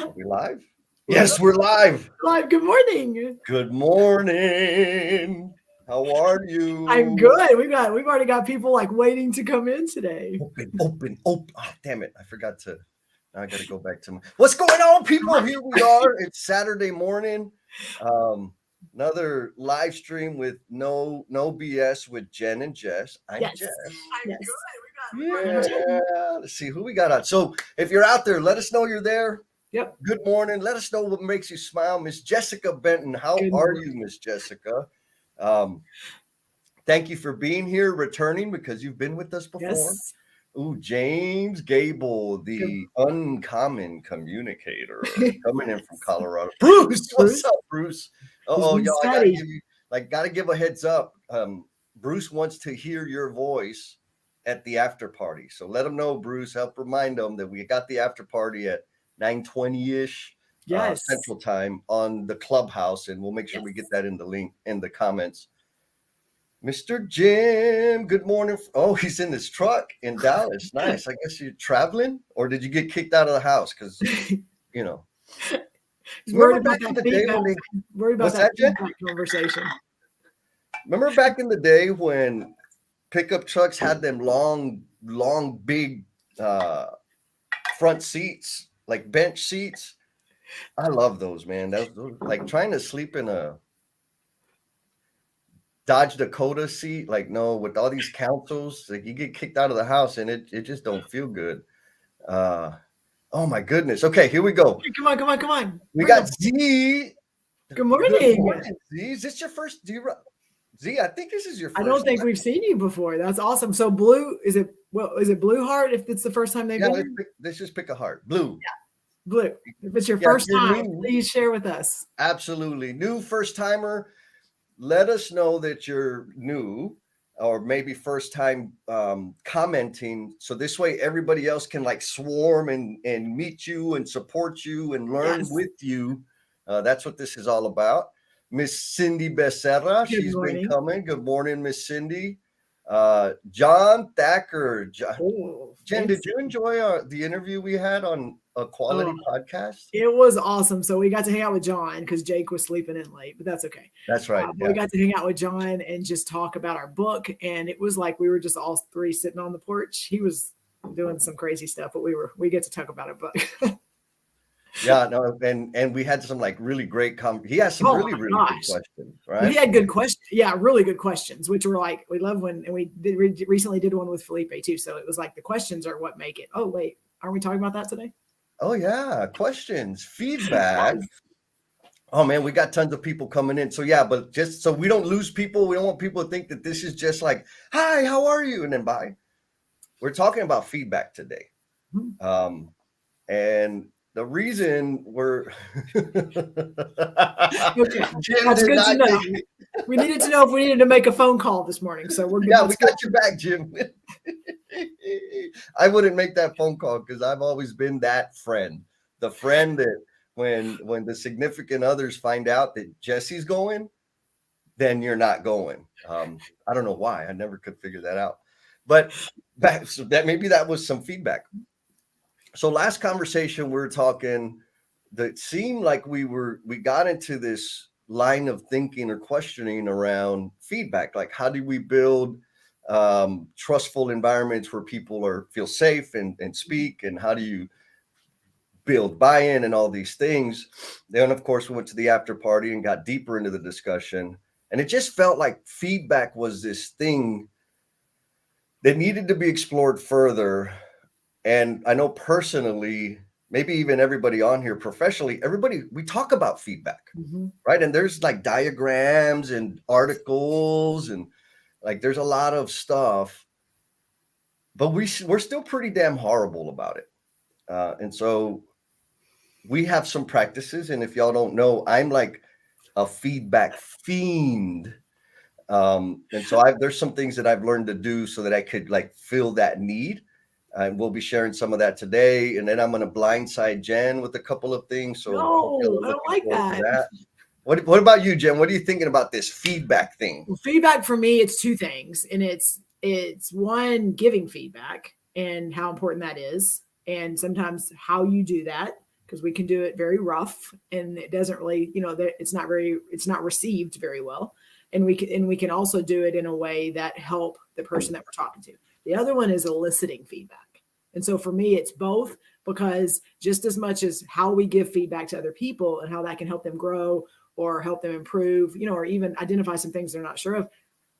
Are we live? Yes, we're live. Live. Good morning. Good morning. How are I'm you? good. We've already got people like waiting to come in today. Open. Oh, damn it. I forgot to. Now I got to go back to my. What's going on, people? Here we are. It's Saturday morning. Another live stream with no BS with Jen and Jess. I'm Yes. Jess. Yes. Yeah. Let's see who we got on. So if you're out there, let us know you're there. Yep. Good morning. Let us know what makes you smile. Miss Jessica Benton. How Good are morning. you, Miss Jessica? Thank you for being here, returning because you've been with us before. Yes. Ooh, James Gable, the uncommon communicator, coming in from Colorado. Bruce, what's up, Bruce? Oh, y'all, I gotta give a heads up. Bruce wants to hear your voice at the after party. So let him know, Bruce. Help remind him that we got the after party at 9:20-ish Central Time on the Clubhouse, and we'll make sure we get that in the link in the comments. Mr. Jim, good morning. Oh, he's in his truck in Dallas. Nice. I guess you're traveling, or did you get kicked out of the house? Because, you know. He's worried about that feedback conversation. Remember back in the day when pickup trucks had them long, big front seats, like bench seats? I love those, man. Those like trying to sleep in a Dodge Dakota seat, like no, with all these councils, like you get kicked out of the house and it just don't feel good. Oh my goodness. Okay, here we go. Come on. We got Z. Good morning. Z. Is this your first Z? I think this is your first. I don't think we've seen you before. That's awesome. So blue, is it Blue Heart if it's the first time they've been? Let's just pick a heart. Blue. Yeah. Blue. If it's your first time, please share with us. Absolutely. New first timer. Let us know that you're new or maybe first time commenting. So this way everybody else can like swarm and meet you and support you and learn with you. That's what this is all about. Miss Cindy Becerra, she's been coming. Good morning, Miss Cindy. John Thacker. Jen, did you enjoy the interview we had on a quality podcast? It was awesome. So we got to hang out with John because Jake was sleeping in late, but that's okay. That's right. We got to hang out with John and just talk about our book. And it was like we were just all three sitting on the porch. He was doing some crazy stuff, but we get to talk about our book. Yeah, no, and we had some like really great he has some really good questions, right? He had good questions. Yeah, really good questions, which were like, we love when, and we recently did one with Felipe too. So it was like the questions are what make it. Oh, wait, aren't we talking about that today? Oh yeah, questions, feedback. Oh man, we got tons of people coming in. So yeah, but just so we don't lose people, we don't want people to think that this is just like, hi, how are you? And then bye. We're talking about feedback today. And the reason we're okay. That's good to know. We needed to know if we needed to make a phone call this morning. So we're good. Yeah, we got your back, Jim. I wouldn't make that phone call because I've always been that friend. The friend that when the significant others find out that Jesse's going, then you're not going. I don't know why. I never could figure that out. But maybe that was some feedback. So last conversation we were talking that seemed like we got into this line of thinking or questioning around feedback. Like how do we build trustful environments where people feel safe and speak, and how do you build buy-in and all these things? Then of course we went to the after party and got deeper into the discussion, and it just felt like feedback was this thing that needed to be explored further. And I know personally, maybe even everybody on here professionally, we talk about feedback, right? And there's like diagrams and articles and like there's a lot of stuff, but we're still pretty damn horrible about it. And so we have some practices. And if y'all don't know, I'm like a feedback fiend. And so there's some things that I've learned to do so that I could like fill that need. And we'll be sharing some of that today. And then I'm going to blindside Jen with a couple of things. So I don't like that. What about you, Jen? What are you thinking about this feedback thing? Well, feedback for me, it's two things. And it's one, giving feedback and how important that is. And sometimes how you do that. because we can do it very rough and it doesn't really, it's not received very well. And we can also do it in a way that help the person that we're talking to. The other one is eliciting feedback. And so for me, it's both, because just as much as how we give feedback to other people and how that can help them grow or help them improve, or even identify some things they're not sure of,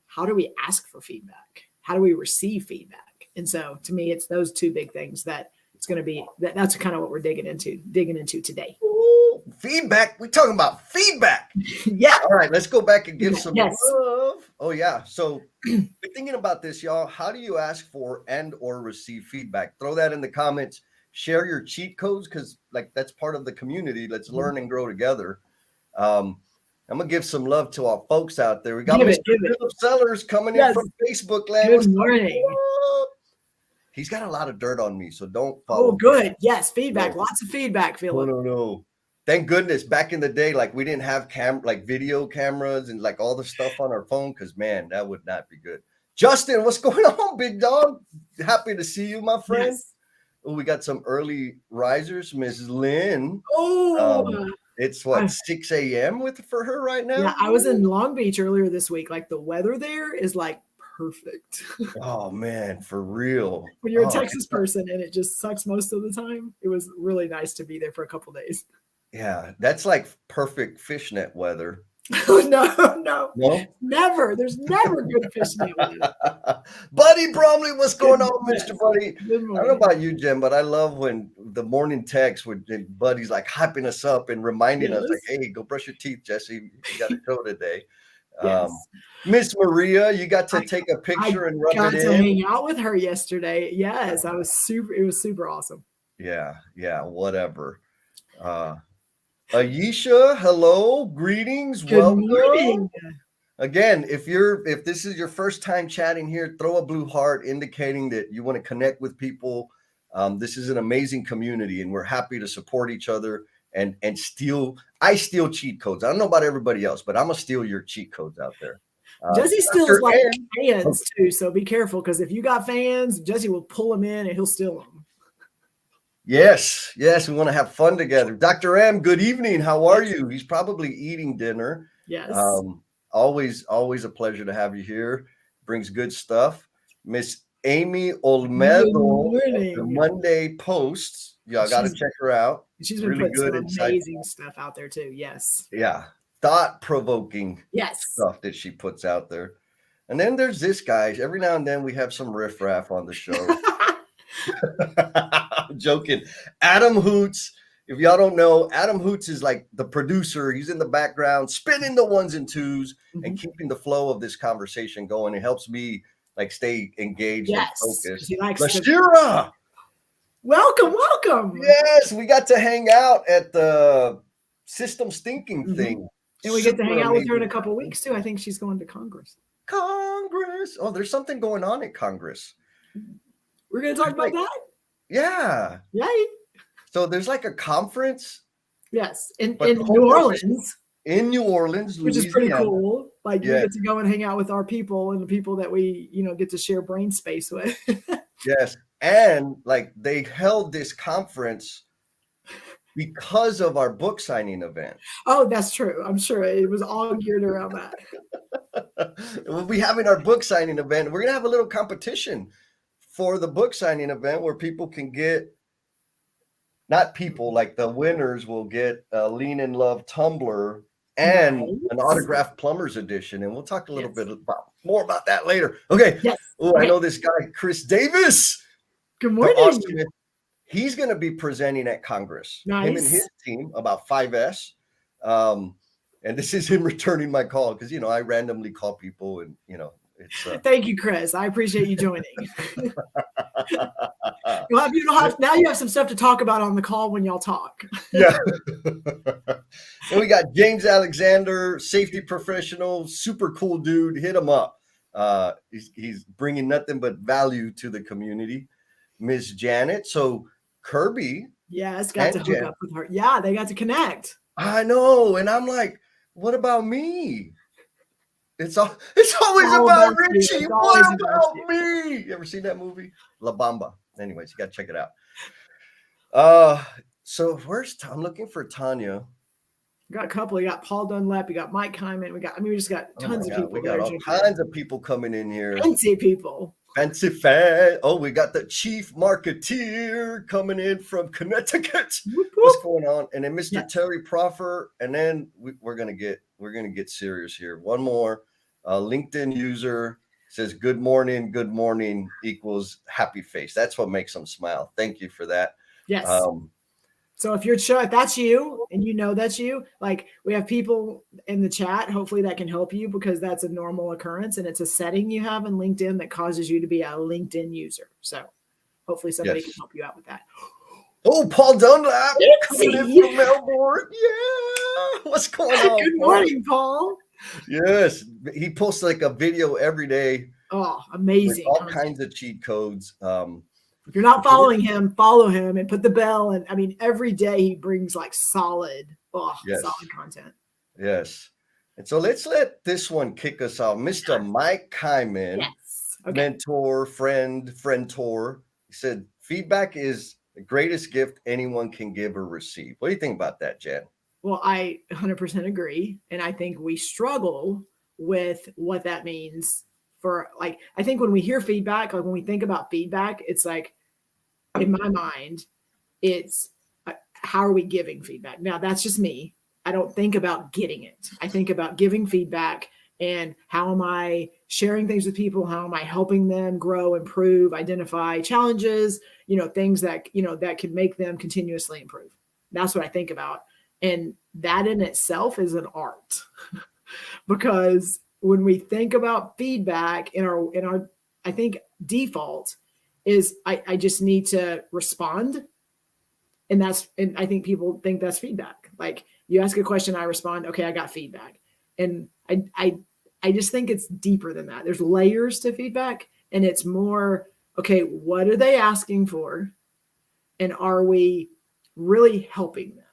how do we ask for feedback? How do we receive feedback? And so to me, it's those two big things that it's going to be, that's kind of what we're digging into today. Ooh, feedback. We're talking about feedback. Yeah. All right, let's go back and give some Yes. love. Oh yeah. So we're thinking about this, y'all. How do you ask for and or receive feedback? Throw that in the comments. Share your cheat codes, because that's part of the community. Let's learn and grow together. I'm gonna give some love to our folks out there. We got Mr. Philip Sellers coming in from Facebook land. Good morning. He's got a lot of dirt on me, so don't follow. Oh, good. Yes, feedback. Lots of feedback, Philip. No. Thank goodness back in the day, we didn't have video cameras and all the stuff on our phone, because man, that would not be good. Justin, what's going on, big dog? Happy to see you, my friend. Yes. Oh, we got some early risers, Mrs. Lynn. Oh, it's 6 a.m. for her right now. Yeah, I was in Long Beach earlier this week. The weather there is perfect. Oh man, for real. When you're a Texas person and it just sucks most of the time, it was really nice to be there for a couple of days. Yeah, that's perfect fishnet weather. No, never. There's never good fishnet weather. Buddy Bromley, what's going on, Mr. Buddy? I don't know about you, Jen, but I love when the morning text with Buddy's hyping us up and reminding us, hey, go brush your teeth, Jesse. You got a show today. Yes. Miss Maria, you got to take a picture and rub it in. I got to hang out with her yesterday. Yes, it was super awesome. Yeah, whatever. Ayesha, hello, greetings, welcome. Morning. Again, if this is your first time chatting here, throw a blue heart indicating that you want to connect with people. This is an amazing community, and we're happy to support each other and steal. I steal cheat codes. I don't know about everybody else, but I'm gonna steal your cheat codes out there. Jesse steals fans too, so be careful, because if you got fans, Jesse will pull them in and he'll steal them. Yes, we want to have fun together. Dr. M, good evening. How are you? He's probably eating dinner. Yes. Always a pleasure to have you here. Brings good stuff. Miss Amy Olmedo, the Monday Posts. Y'all got to check her out. She's been really putting some amazing stuff out there too. Yes. Yeah. Thought-provoking stuff that she puts out there. And then there's this guy. Every now and then we have some riffraff on the show. I'm joking. Adam Hoots. If y'all don't know, Adam Hoots is the producer. He's in the background, spinning the ones and twos and keeping the flow of this conversation going. It helps me stay engaged and focused. He likes Lashira. Welcome. Yes, we got to hang out at the Systems Thinking thing. And we get to hang out with her in a couple of weeks too. I think she's going to Congress. Oh, there's something going on at Congress. We're going to talk about that? Yeah. Yay. So there's a conference. Yes. In New Orleans. In New Orleans, which is pretty cool. You get to go and hang out with our people and the people that we, get to share brain space with. Yes. And they held this conference because of our book signing event. Oh, that's true. I'm sure it was all geared around that. We'll be having our book signing event. We're going to have a little competition for the book signing event where people can get, not people, the winners will get a Lean in Love tumbler and an autographed Plumber's edition. And we'll talk a little bit more about that later. Okay. Yes. Oh, I know this guy, Chris Davis. Good morning. He's going to be presenting at Congress. Nice. Him and his team about 5S. And this is him returning my call because, I randomly call people and, it's. Thank you, Chris. I appreciate you joining. Now you have some stuff to talk about on the call when y'all talk. Yeah. And we got James Alexander, safety professional, super cool dude. Hit him up. He's bringing nothing but value to the community. Miss Janet. So Kirby. Yes, got to hook up with her. Yeah, they got to connect. I know. And I'm like, what about me? It's always about Richie. What about me? You ever seen that movie? La Bamba. Anyways, you got to check it out. So I'm looking for Tanya. We got a couple. You got Paul Dunlap. You got Mike Hyman. We just got Oh my tons of God, we people got there. all kinds of people coming in here. Fancy people. Fancy fan. Oh, we got the chief marketeer coming in from Connecticut. Whoop, What's whoop. going on? And then Mr. Yes. Terry Proffer. And then we're gonna get serious here. One more. LinkedIn user says good morning equals happy face. That's what makes them smile. Thank you for that. Yes. So if that's you and you know that's you, like we have people in the chat, hopefully that can help you because that's a normal occurrence and it's a setting you have in LinkedIn that causes you to be a LinkedIn user. So hopefully somebody can help you out with that. Oh, Paul Dunlap coming in from Melbourne. Yeah. What's going on? Good morning, Paul. Yes. He posts like a video every day. Oh, amazing. With all kinds of cheat codes. If you're not following him, follow him and put the bell. And I mean, every day he brings like solid content. Yes. And so let's let this one kick us off. Mr. Mike Hyman, yes. Mentor, friend-tor. He said, feedback is the greatest gift anyone can give or receive. What do you think about that, Jen? Well, I 100% agree. And I think we struggle with what that means. I think when we hear feedback, like when we think about feedback, it's like, in my mind, it's how are we giving feedback? Now, that's just me. I don't think about getting it. I think about giving feedback and how am I sharing things with people? How am I helping them grow, improve, identify challenges, things that, that can make them continuously improve. That's what I think about. And that in itself is an art because when we think about feedback in our, I think default is I just need to respond. And I think people think that's feedback. Like you ask a question, I respond, okay, I got feedback. And I just think it's deeper than that. There's layers to feedback and it's more, okay, what are they asking for? And are we really helping them?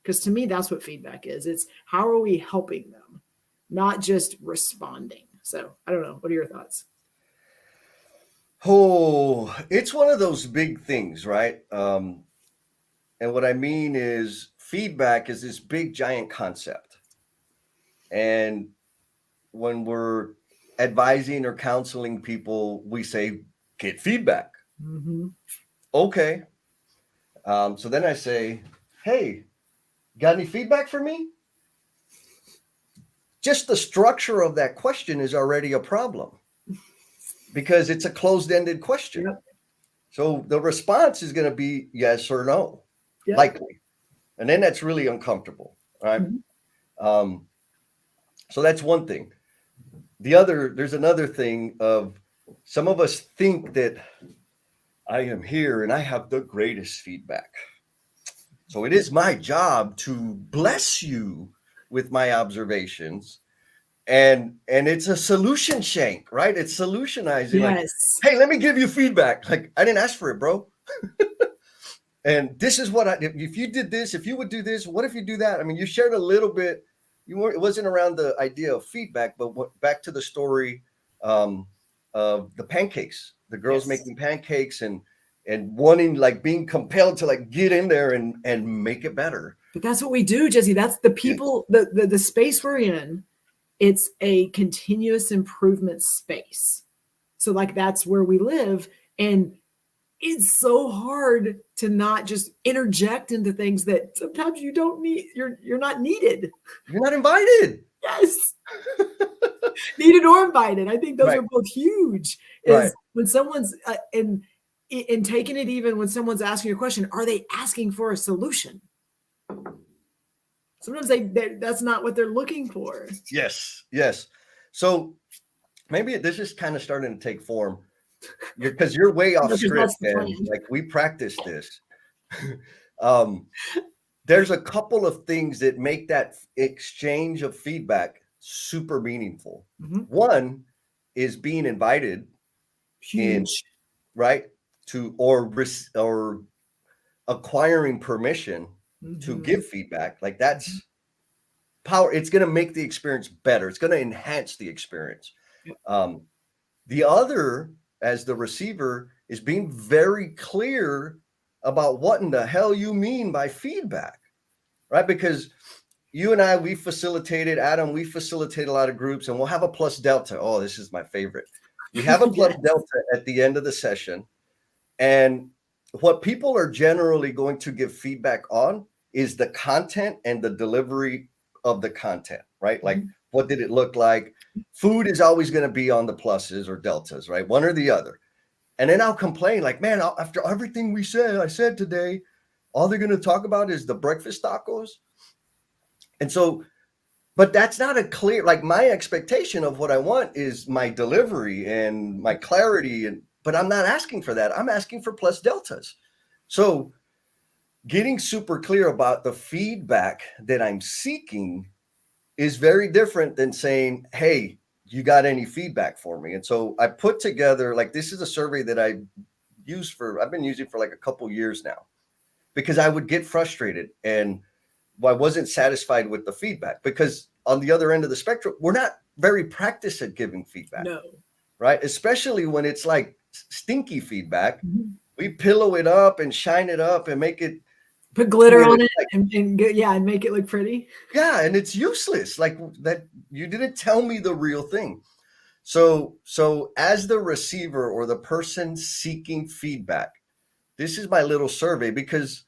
Because to me, that's what feedback is. It's how are we helping them? Not just responding. So I don't know. What are your thoughts? Oh, it's one of those big things, right? And what I mean is feedback is this big, giant concept. And when we're advising or counseling people, we say, get feedback. Mm-hmm. Okay. So then I say, hey, got any feedback for me? Just the structure of that question is already a problem because it's a closed-ended question. Yep. So the response is going to be yes or no, yep. Likely. And then that's really uncomfortable, right? Mm-hmm. So that's one thing. There's another thing of some of us think that I am here and I have the greatest feedback. So it is my job to bless you with my observations. And it's a solution shank, right? It's solutionizing. Yes. Like, hey, let me give you feedback. Like, I didn't ask for it, bro. And this is what if you did this, if you would do this, what if you do that? I mean, you shared a little bit. It wasn't around the idea of feedback, but back to the story of the pancakes, the girls making pancakes and wanting, like being compelled to like get in there and make it better. But that's what we do, Jesse. That's the people, the space we're in. It's a continuous improvement space. So like that's where we live. And it's so hard to not just interject into things that sometimes you don't need. You're not needed. You're not invited. Yes. Needed or invited. I think those are both huge. Is when someone's and taking it even when someone's asking a question, are they asking for a solution? Sometimes that's not what they're looking for. Yes. So maybe this is kind of starting to take form because you're way off script, and like we practice this. There's a couple of things that make that exchange of feedback super meaningful. Mm-hmm. One is being invited or acquiring permission to give feedback. Like that's power. It's going to make the experience better. It's going to enhance the experience. The other, as the receiver, is being very clear about what in the hell you mean by feedback, right? Because you and I, we facilitated, Adam, we facilitate a lot of groups, and we'll have a plus delta. Oh, this is my favorite. We have a plus Yes. delta at the end of the session. And what people are generally going to give feedback on is the content and the delivery of the content, right? Like, what did it look like? Food is always going to be on the pluses or deltas, right? One or the other. And then I'll complain, like, man, after everything I said today, all they're going to talk about is the breakfast tacos. And so, but that's not a clear, like, my expectation of what I want is my delivery and my clarity. But I'm not asking for that. I'm asking for plus deltas. So getting super clear about the feedback that I'm seeking is very different than saying, hey, you got any feedback for me? And so I put together, like, this is a survey that I've been using for like a couple years now, because I would get frustrated and I wasn't satisfied with the feedback, because on the other end of the spectrum, we're not very practiced at giving feedback. No. Right? Especially when it's like stinky feedback. We pillow it up and shine it up and make it, put glitter on it, like, and make it look pretty. Yeah, and it's useless. Like, that you didn't tell me the real thing. So as the receiver or the person seeking feedback, this is my little survey, because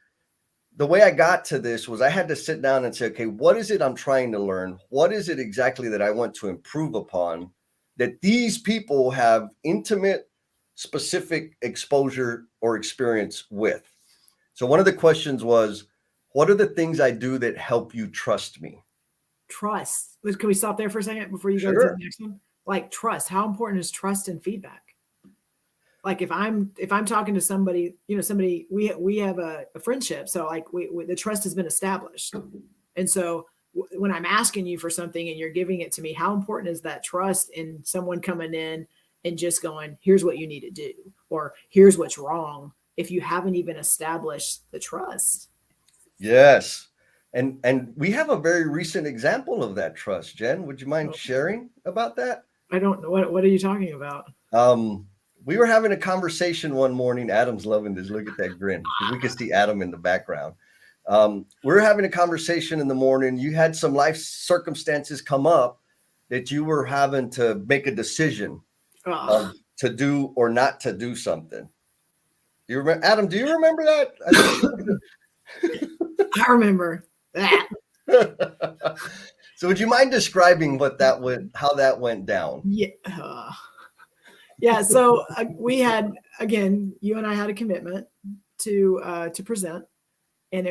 the way I got to this was I had to sit down and say, okay, what is it I'm trying to learn? What is it exactly that I want to improve upon that these people have intimate, specific exposure or experience with? So one of the questions was, what are the things I do that help you trust me? Trust. Can we stop there for a second before you go to the next one? Like, trust. How important is trust and feedback? Like, if I'm talking to somebody, we have a friendship. So like the trust has been established. And so when I'm asking you for something and you're giving it to me, how important is that trust in someone coming in and just going, here's what you need to do, or here's what's wrong, if you haven't even established the trust? Yes. And we have a very recent example of that trust. Jen, would you mind sharing about that? I don't know. What are you talking about? We were having a conversation one morning. Adam's loving this. Look at that grin. We can see Adam in the background. We were having a conversation in the morning. You had some life circumstances come up that you were having to make a decision to do or not to do something. You remember, Adam? Do you remember that? I remember that. So would you mind describing how that went down? Yeah. Yeah. So we had, again, you and I had a commitment to present, and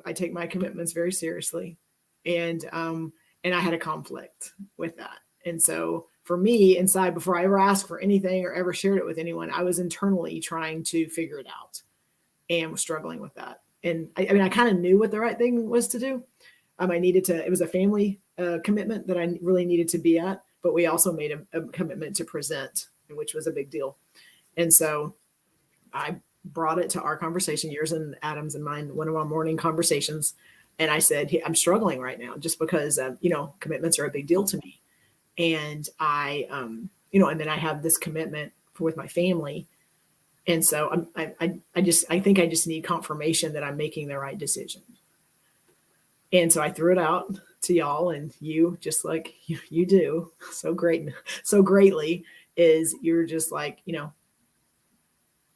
I take my commitments very seriously, and I had a conflict with that. And so for me, inside, before I ever asked for anything or ever shared it with anyone, I was internally trying to figure it out and was struggling with that. And I kind of knew what the right thing was to do. It was a family commitment that I really needed to be at, but we also made a commitment to present, which was a big deal. And so I brought it to our conversation, yours and Adam's and mine, one of our morning conversations. And I said, I'm struggling right now just because, commitments are a big deal to me. And I, and then I have this commitment with my family. And so I think I just need confirmation that I'm making the right decision. And so I threw it out to y'all, and you, just like you do so greatly, is you're just like,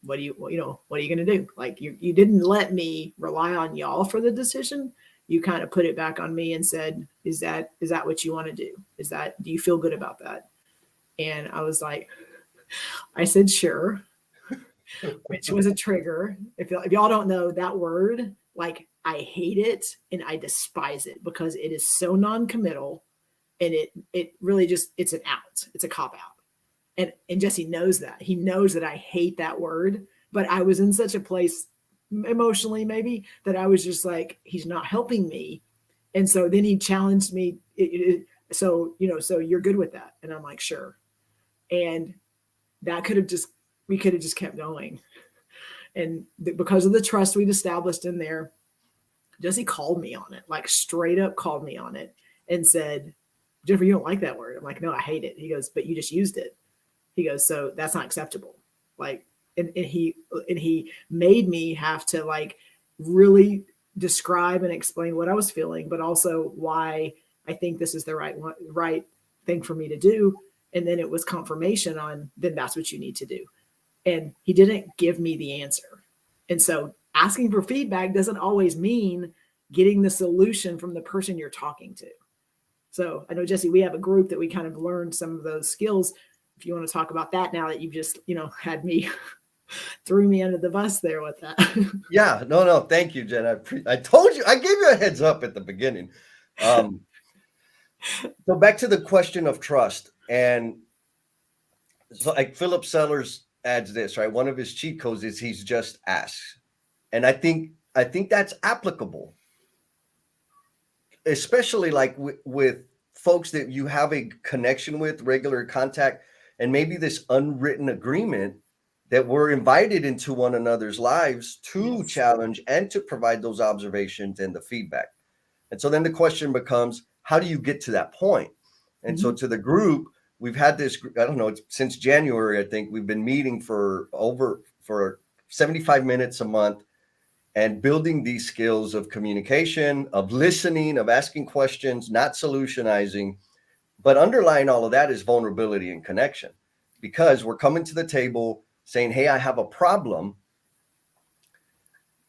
what are you going to do? Like, you didn't let me rely on y'all for the decision. You kind of put it back on me and said, is that what you want to do? Do you feel good about that? And I was like, I said, sure, which was a trigger. If y'all don't know that word, like, I hate it and I despise it because it is so non-committal, and it really just, it's an out. It's a cop out. And Jesse knows that. He knows that I hate that word, but I was in such a place emotionally, maybe, that I was just like, he's not helping me. And so then he challenged me. So you're good with that? And I'm like, sure. And we could have just kept going. And because of the trust we'd established in there, Jesse called me on it, like straight up called me on it and said, Jennifer, you don't like that word. I'm like, no, I hate it. He goes, but you just used it. He goes, so that's not acceptable. Like, and he made me have to like really describe and explain what I was feeling, but also why I think this is the right thing for me to do. And then it was confirmation on, then that's what you need to do. And he didn't give me the answer. And so asking for feedback doesn't always mean getting the solution from the person you're talking to. So I know, Jesse, we have a group that we kind of learned some of those skills. If you want to talk about that now that you've just, had me threw me under the bus there with that. Yeah, no. Thank you, Jen. I told you, I gave you a heads up at the beginning. So back to the question of trust. And so like Philip Sellers adds this, right? One of his cheat codes is he's just asks. And I think that's applicable, especially like with folks that you have a connection with, regular contact, and maybe this unwritten agreement that we're invited into one another's lives to challenge and to provide those observations and the feedback. And so then the question becomes, how do you get to that point? And so to the group, we've had this, I don't know, since January, I think we've been meeting for 75 minutes a month and building these skills of communication, of listening, of asking questions, not solutionizing. But underlying all of that is vulnerability and connection, because we're coming to the table saying, hey, I have a problem.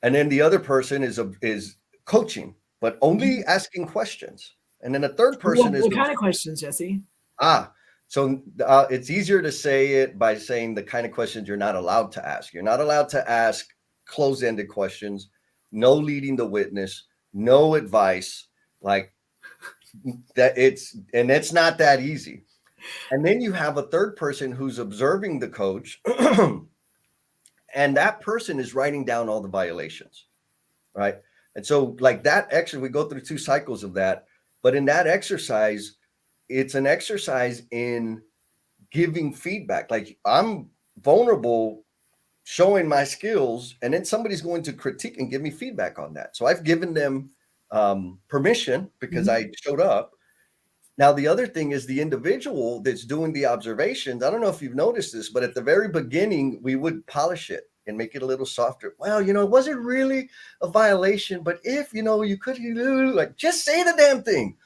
And then the other person is coaching, but only asking questions. And then the third person what kind of questions, Jesse? So it's easier to say it by saying the kind of questions you're not allowed to ask. You're not allowed to ask closed-ended questions, no leading the witness, no advice, like that. It's not that easy. And then you have a third person who's observing the coach, and that person is writing down all the violations, right? And so like that exercise, we go through 2 cycles of that, but in that exercise, it's an exercise in giving feedback. Like I'm vulnerable, showing my skills, and then somebody's going to critique and give me feedback on that. So I've given them permission because I showed up. Now, the other thing is the individual that's doing the observations. I don't know if you've noticed this, but at the very beginning, we would polish it and make it a little softer. Well, it wasn't really a violation, but if, you could, like, just say the damn thing.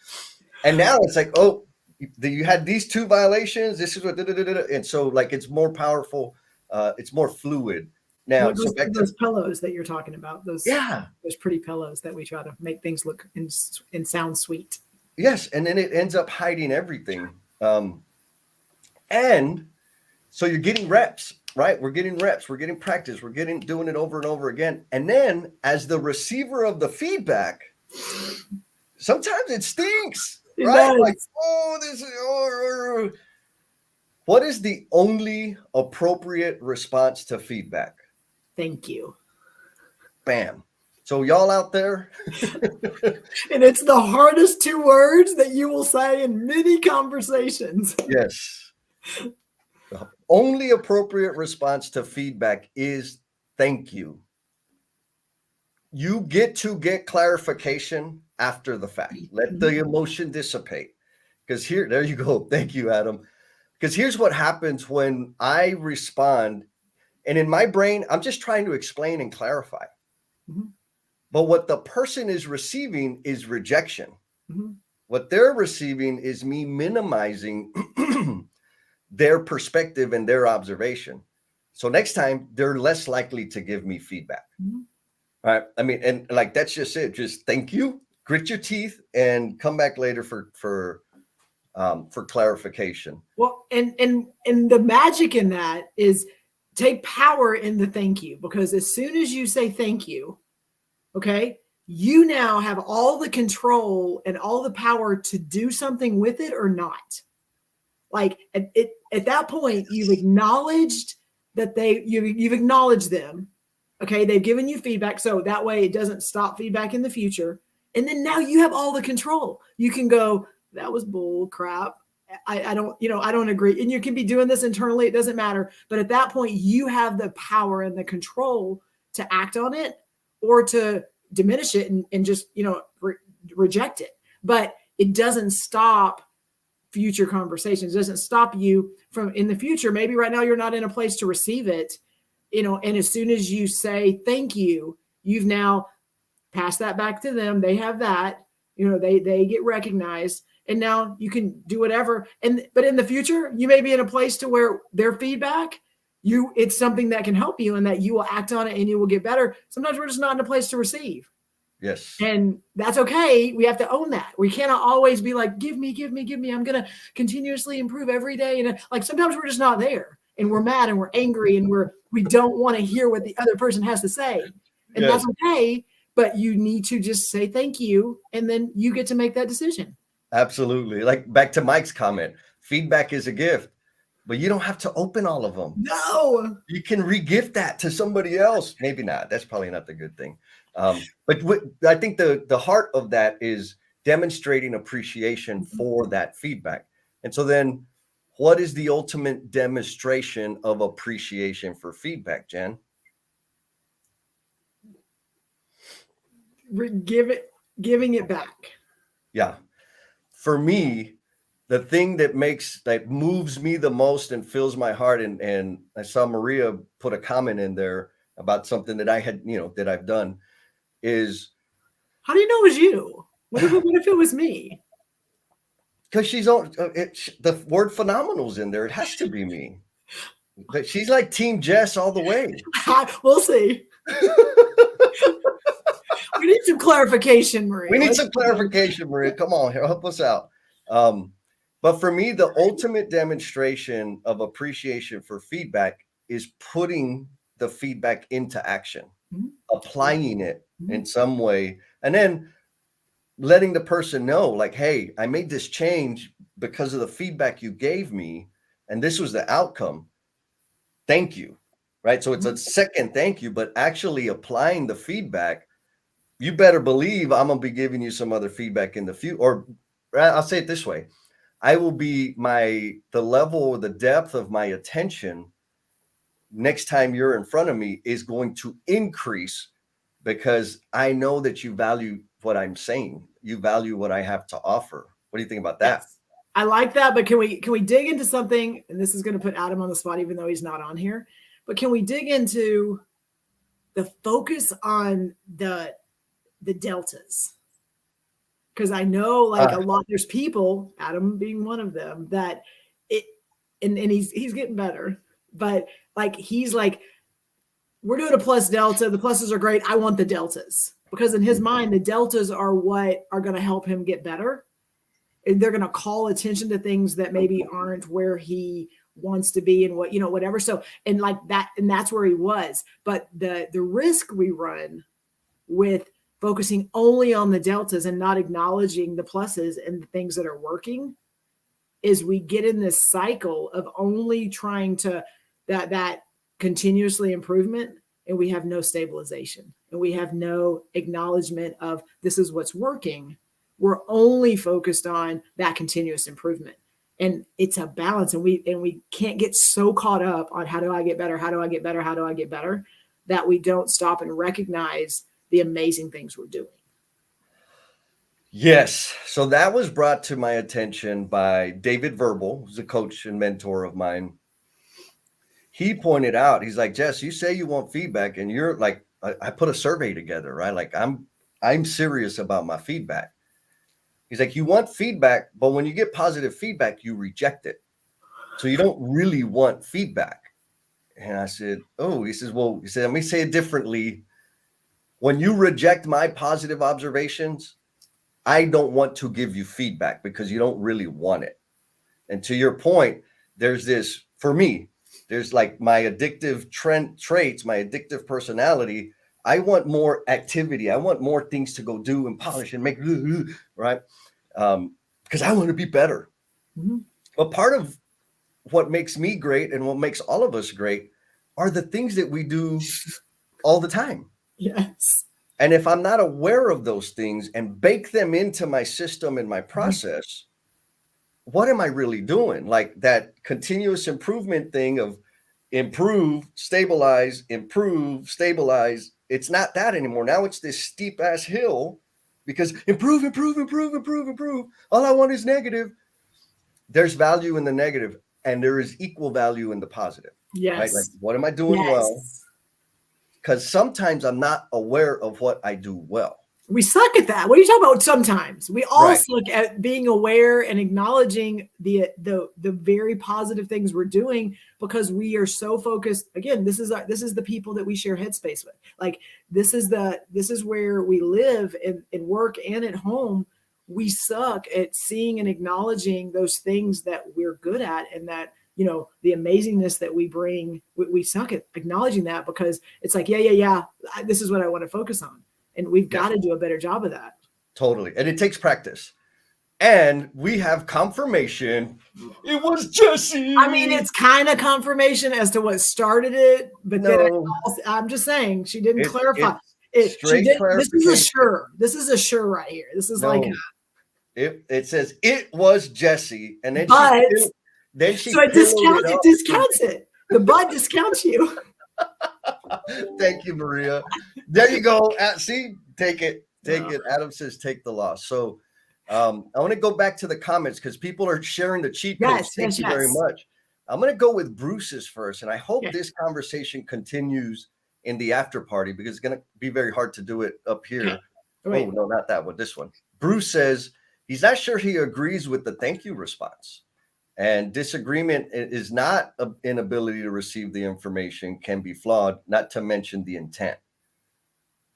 And now it's like, oh, you had these 2 violations. This is what, and so like, it's more powerful. It's more fluid. Now, so back to those pillows that you're talking about, those pretty pillows that we try to make things look and sound sweet. Yes. And then it ends up hiding everything. And so you're getting reps, right? We're getting reps, we're getting practice, we're doing it over and over again. And then as the receiver of the feedback, sometimes it stinks, right? Like, what is the only appropriate response to feedback? Thank you. Bam. So y'all out there. And it's the hardest 2 words that you will say in many conversations. Yes. The only appropriate response to feedback is thank you. You get to get clarification after the fact. Let the emotion dissipate. Because there you go. Thank you, Adam. Because here's what happens when I respond. And in my brain, I'm just trying to explain and clarify. But what the person is receiving is rejection. What they're receiving is me minimizing their perspective and their observation. So next time, they're less likely to give me feedback. All right. I mean, and like, that's just it. Just thank you, grit your teeth, and come back later for clarification. Well, and the magic in that is take power in the thank you, because as soon as you say thank you, okay, you now have all the control and all the power to do something with it or not. Like at that point, you've acknowledged that you've acknowledged them. Okay, they've given you feedback, so that way it doesn't stop feedback in the future. And then now you have all the control. You can go, that was bull crap. I don't agree. And you can be doing this internally. It doesn't matter. But at that point, you have the power and the control to act on it or to diminish it and just, reject it. But it doesn't stop future conversations. It doesn't stop you from in the future. Maybe right now you're not in a place to receive it, and as soon as you say thank you, you've now passed that back to them. They have that, they get recognized, and now you can do whatever. But in the future, you may be in a place to where their feedback, it's something that can help you and that you will act on it and you will get better. Sometimes we're just not in a place to receive. Yes. And that's okay. We have to own that. We cannot always be like, give me. I'm going to continuously improve every day. And like, sometimes we're just not there, and we're mad and we're angry and we don't want to hear what the other person has to say. And Yes. that's okay. But you need to just say thank you. And then you get to make that decision. Absolutely. Like back to Mike's comment, feedback is a gift, but you don't have to open all of them. No. You can re-gift that to somebody else. Maybe not. That's probably not the good thing. But I think the heart of that is demonstrating appreciation for that feedback. And so then what is the ultimate demonstration of appreciation for feedback, Jen? Giving it back. Yeah. For me, the thing that moves me the most and fills my heart, and I saw Maria put a comment in there about something that I had, that I've done, is how do you know it was you? What if it was me? Because she's on the word phenomenal's in there. It has to be me. But she's like Team Jess all the way. We'll see. We need some clarification, Maria. We need some clarification, Maria. Come on, help us out. But for me, the ultimate demonstration of appreciation for feedback is putting the feedback into action, applying it in some way, and then letting the person know, like, hey, I made this change because of the feedback you gave me, and this was the outcome. Thank you. Right? So it's a second thank you, but actually applying the feedback. You better believe I'm going to be giving you some other feedback in the future. Or I'll say it this way. I will be the level or the depth of my attention next time you're in front of me is going to increase, because I know that you value what I'm saying. You value what I have to offer. What do you think about that? Yes. I like that, but can we dig into something? And this is going to put Adam on the spot, even though he's not on here. But can we dig into the focus on the deltas? Because I know, like, a lot, there's people, Adam being one of them, that and he's getting better, but like, he's like, we're doing a plus delta. The pluses are great. I want the deltas, because in his mind, the deltas are what are going to help him get better. And they're going to call attention to things that maybe aren't where he wants to be, and whatever. So, and like that, and that's where he was. But the risk we run with focusing only on the deltas and not acknowledging the pluses and the things that are working is we get in this cycle of only trying to that continuously improvement, and we have no stabilization, and we have no acknowledgement of this is what's working. We're only focused on that continuous improvement, and it's a balance. And we can't get so caught up on how do I get better? How do I get better? How do I get better? That we don't stop and recognize the amazing things we're doing. Yes. So that was brought to my attention by David Verbal, who's a coach and mentor of mine. He pointed out, he's like, Jess, you say you want feedback, and you're like, I put a survey together, right? Like, I'm serious about my feedback. He's like, you want feedback, but when you get positive feedback, you reject it. So you don't really want feedback. And I said, oh, he said, let me say it differently. When you reject my positive observations, I don't want to give you feedback because you don't really want it. And to your point, there's this, for me, there's like my addictive traits, my addictive personality. I want more activity. I want more things to go do and polish and make, right? Because I want to be better. Mm-hmm. But part of what makes me great and what makes all of us great are the things that we do all the time. Yes. And if I'm not aware of those things and bake them into my system and my process, what am I really doing? Like that continuous improvement thing of improve, stabilize, improve, stabilize. It's not that anymore. Now it's this steep ass hill because improve. All I want is negative. There's value in the negative, and there is equal value in the positive. right? Like, Yes. what am I doing well? Yes. Because sometimes I'm not aware of what I do well. We suck at that. What are you talking about? Sometimes we all Right. suck at being aware and acknowledging the very positive things we're doing because we are so focused. Again, this is the people that we share headspace with. Like this is where we live in work and at home. We suck at seeing and acknowledging those things that we're good at and that the amazingness that we bring. We suck at acknowledging that because it's like yeah. This is what I want to focus on. And we've got to do a better job of that. Totally. And it takes practice. And we have confirmation. It was Jesse. I mean, it's kind of confirmation as to what started it, but then I'm just saying she didn't clarify. This is a sure. This is a sure right here. This is it says it was Jesse, and then she so it discounts it. The bud discounts you. Thank you, Maria. There you go. See, take it. Adam says take the loss. So I want to go back to the comments because people are sharing the cheat codes. Thank you very much. I'm going to go with Bruce's first, and I hope this conversation continues in the after party because it's going to be very hard to do it up here. Oh, no, not that one. This one. Bruce says he's not sure he agrees with the thank you response. And disagreement is not an inability to receive the information, can be flawed, not to mention the intent.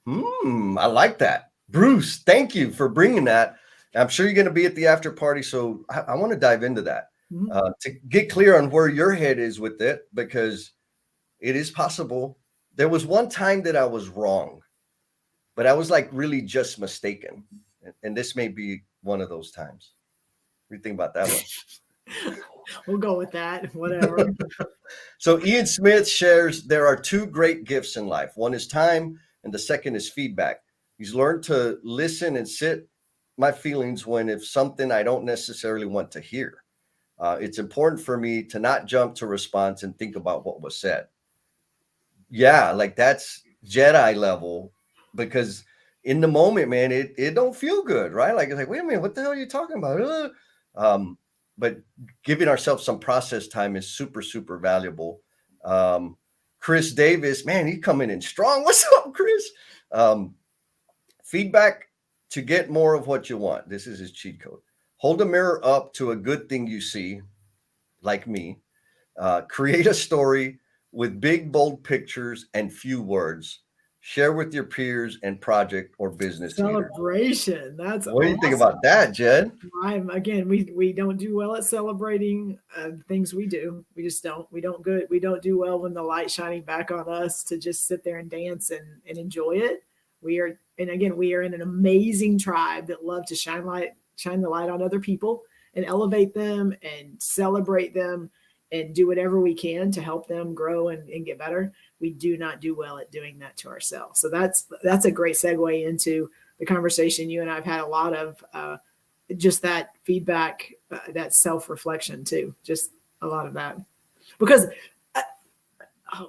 I like that. Bruce, thank you for bringing that. I'm sure you're going to be at the after party, so I want to dive into that to get clear on where your head is with it, because it is possible. There was one time that I was wrong, but I was like really just mistaken. And this may be one of those times. What do you think about that one? We'll go with that. Whatever. So Ian Smith shares there are two great gifts in life. One is time, and the second is feedback. He's learned to listen and sit my feelings when if something I don't necessarily want to hear. It's important for me to not jump to response and think about what was said. Yeah, like that's Jedi level, because in the moment, man, it don't feel good, right? Like it's like, wait a minute, what the hell are you talking about? But giving ourselves some process time is super, super valuable. Chris Davis, man, he's coming in strong. What's up, Chris? Feedback to get more of what you want. This is his cheat code. Hold a mirror up to a good thing you see, like me. Create a story with big, bold pictures and few words. Share with your peers and project or business celebration. That's what do you think about that, Jed? Again, we don't do well at celebrating things we do. We just don't. We don't do well when the light's shining back on us to just sit there and dance and enjoy it. We are in an amazing tribe that love to shine the light on other people and elevate them and celebrate them and do whatever we can to help them grow and get better. We do not do well at doing that to ourselves. So that's a great segue into the conversation you and I've had a lot of just that feedback, that self-reflection too, just a lot of that. Because I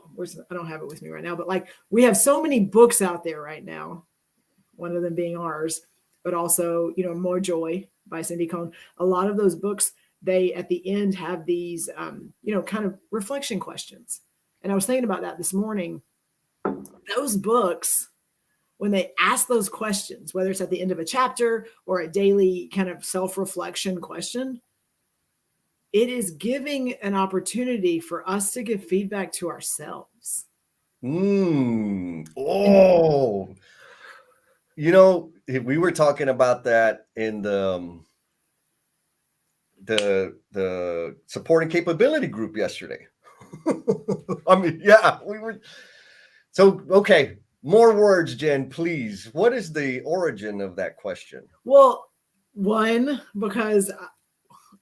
don't have it with me right now, but like we have so many books out there right now, one of them being ours, but also, More Joy by Cindy Cohn. A lot of those books, they at the end have these, kind of reflection questions. And I was thinking about that this morning. Those books, when they ask those questions, whether it's at the end of a chapter or a daily kind of self-reflection question, it is giving an opportunity for us to give feedback to ourselves. Oh, we were talking about that in the supporting capability group yesterday. I mean, yeah, we were. So, okay, more words, Jen, please. What is the origin of that question? Well, one, because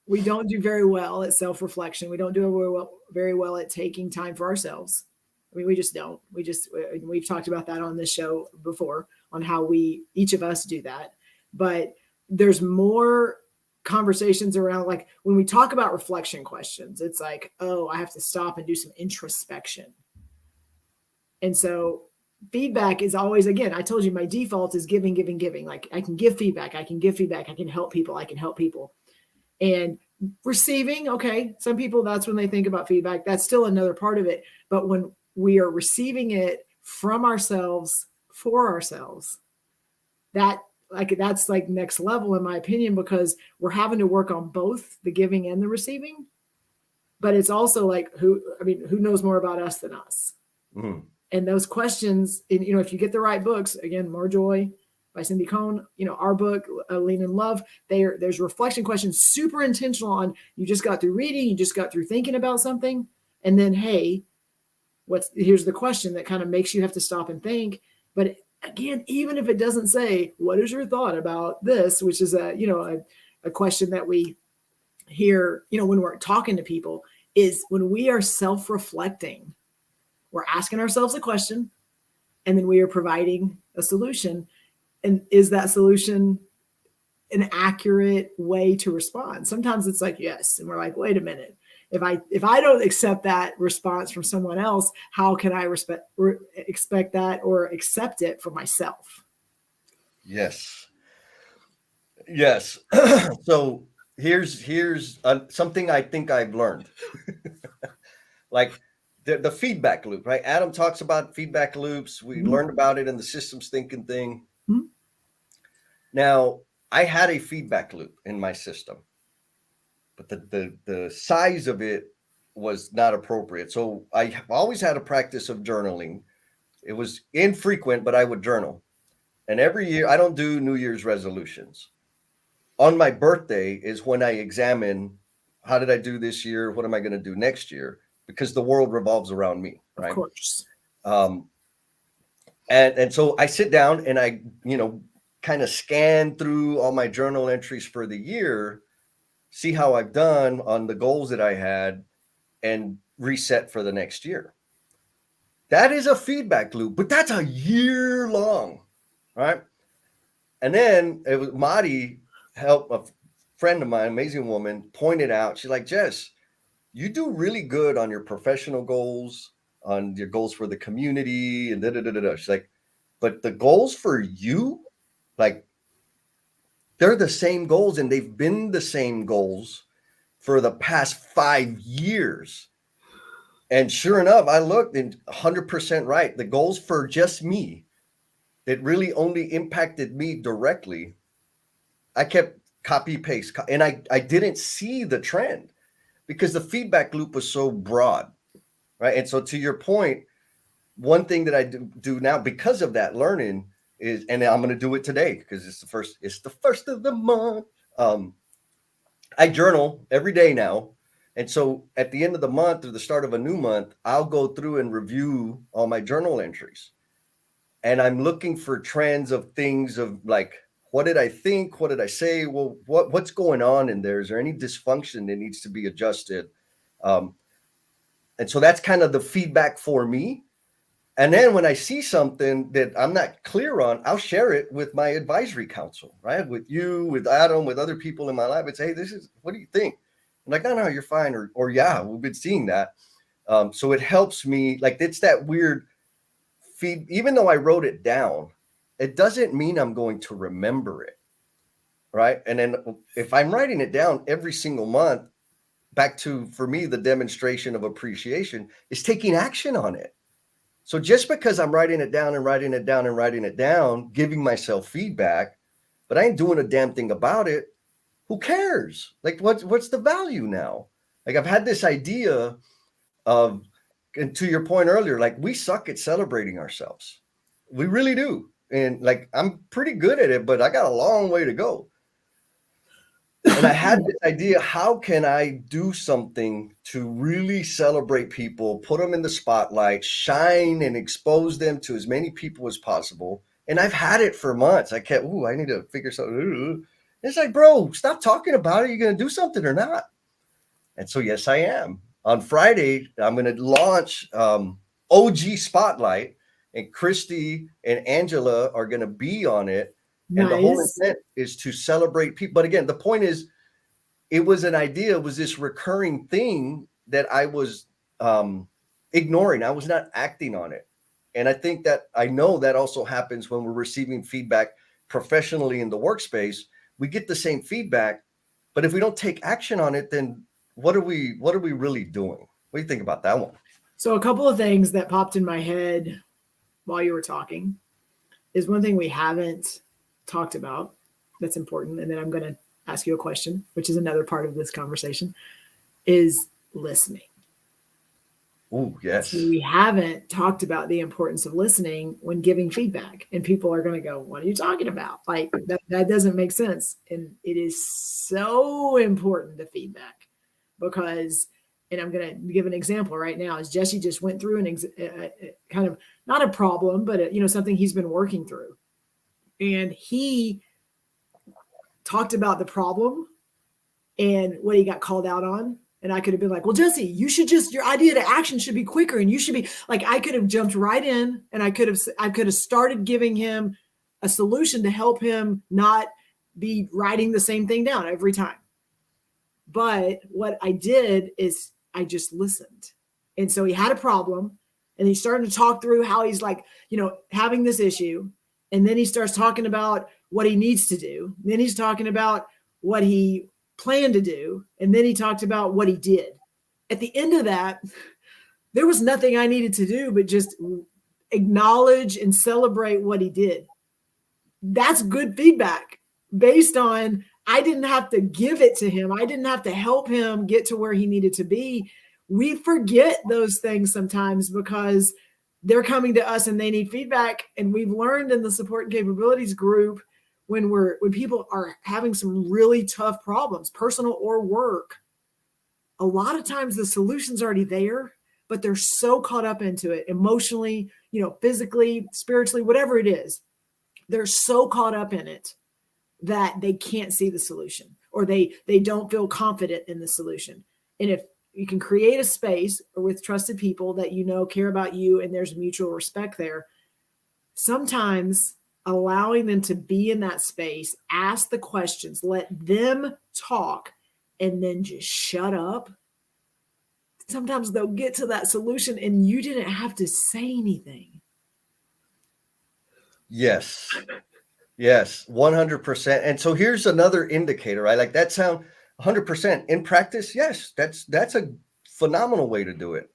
we don't do very well at self-reflection. We don't do very well at taking time for ourselves. I mean, we just don't. We've talked about that on this show before on how each of us do that. But there's more conversations around, like when we talk about reflection questions, it's like, oh, I have to stop and do some introspection. And so feedback is always, again, I told you my default is giving. Like I can give feedback. I can help people. And receiving, okay, some people, that's when they think about feedback. That's still another part of it. But when we are receiving it from ourselves for ourselves, that's like next level in my opinion, because we're having to work on both the giving and the receiving. But it's also like, who knows more about us than us? Mm. And those questions, and, if you get the right books, again, More Joy by Cindy Cohn, our book, Lean in Love, there's reflection questions, super intentional on, you just got through reading, you just got through thinking about something. And then, hey, here's the question that kind of makes you have to stop and think. But again, even if it doesn't say, what is your thought about this, which is a question that we hear, when we're talking to people, is when we are self-reflecting, we're asking ourselves a question, and then we are providing a solution. And is that solution an accurate way to respond? Sometimes it's like, yes. And we're like, wait a minute. If I don't accept that response from someone else, how can I expect that or accept it for myself? Yes. Yes. So here's something I think I've learned. Like the feedback loop, right? Adam talks about feedback loops. We learned about it in the systems thinking thing. Mm-hmm. Now, I had a feedback loop in my system, but the size of it was not appropriate. So I always had a practice of journaling. It was infrequent, but I would journal. And every year, I don't do New Year's resolutions. On my birthday is when I examine, how did I do this year? What am I going to do next year? Because the world revolves around me, right? Of course. And so I sit down and I, kind of scan through all my journal entries for the year, see how I've done on the goals that I had, and reset for the next year. That is a feedback loop, but that's a year long, right? And then it was Madi helped, a friend of mine, amazing woman, pointed out, she's like, Jess, you do really good on your professional goals, on your goals for the community, and da da da da. She's like, but the goals for you, like, they're the same goals, and they've been the same goals for the past 5 years. And sure enough, I looked, and 100% right. The goals for just me that really only impacted me directly, I kept copy paste, and I didn't see the trend because the feedback loop was so broad, right? And so to your point, one thing that I do now because of that learning is, and I'm going to do it today because it's the first of the month. I journal every day now. And so at the end of the month or the start of a new month, I'll go through and review all my journal entries. And I'm looking for trends of things of like, what did I think? What did I say? Well, what's going on in there? Is there any dysfunction that needs to be adjusted? And so that's kind of the feedback for me. And then when I see something that I'm not clear on, I'll share it with my advisory council, right? With you, with Adam, with other people in my lab, and say, hey, what do you think? I'm like, no, you're fine. Or yeah, we've been seeing that. So it helps me, like, it's that weird feed, even though I wrote it down, it doesn't mean I'm going to remember it, right? And then if I'm writing it down every single month, back to, for me, the demonstration of appreciation is taking action on it. So just because I'm writing it down and writing it down and writing it down, giving myself feedback, but I ain't doing a damn thing about it, who cares? Like, what's the value now? Like, I've had this idea of, and to your point earlier, like, we suck at celebrating ourselves. We really do. And like, I'm pretty good at it, but I got a long way to go. And I had this idea, how can I do something to really celebrate people, put them in the spotlight, shine and expose them to as many people as possible? And I've had it for months. I kept, I need to figure something. It's like, bro, stop talking about it. You're going to do something or not? And so, yes, I am. On Friday, I'm going to launch OG Spotlight, and Christy and Angela are going to be on it. Nice. And the whole intent is to celebrate people. But again, the point is, it was an idea, it was this recurring thing that I was ignoring. I was not acting on it. And I think that, I know that also happens when we're receiving feedback professionally in the workspace. We get the same feedback, But if we don't take action on it, then what are we really doing? What do you think about that one? So a couple of things that popped in my head while you were talking is one thing we haven't talked about that's important. And then I'm going to ask you a question, which is another part of this conversation, is listening. Oh, yes. So we haven't talked about the importance of listening when giving feedback. And people are going to go, what are you talking about? Like that doesn't make sense. And it is so important to feedback because, and I'm going to give an example right now, as Jesse just went through kind of not a problem, but something he's been working through. And he talked about the problem and what he got called out on. And I could have been like, well, Jesse, your idea to action should be quicker. And you should be like, I could have jumped right in and I could have started giving him a solution to help him not be writing the same thing down every time. But what I did is I just listened. And so he had a problem and he started to talk through how he's like, having this issue. And then he starts talking about what he needs to do. And then he's talking about what he planned to do. And then he talked about what he did. At the end of that, there was nothing I needed to do but just acknowledge and celebrate what he did. That's good feedback based on I didn't have to give it to him. I didn't have to help him get to where he needed to be. We forget those things sometimes because they're coming to us and they need feedback. And we've learned in the support and capabilities group when people are having some really tough problems, personal or work, a lot of times the solution's already there, but they're so caught up into it emotionally, physically, spiritually, whatever it is. They're so caught up in it that they can't see the solution or they don't feel confident in the solution. And if you can create a space or with trusted people that care about you and there's mutual respect there, sometimes allowing them to be in that space, ask the questions, let them talk, and then just shut up. Sometimes they'll get to that solution and you didn't have to say anything. Yes. Yes, 100%. And so here's another indicator, right? Like that sound 100% in practice. Yes, that's a phenomenal way to do it.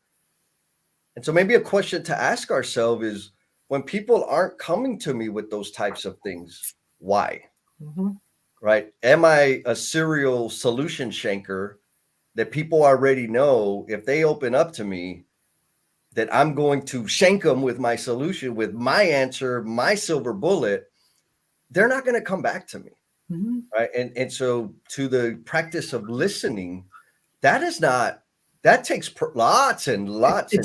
And so maybe a question to ask ourselves is, when people aren't coming to me with those types of things, why? Mm-hmm. Right? Am I a serial solution shanker that people already know if they open up to me that I'm going to shank them with my solution, with my answer, my silver bullet? They're not going to come back to me. Mm-hmm. Right. And so to the practice of listening, that takes lots and lots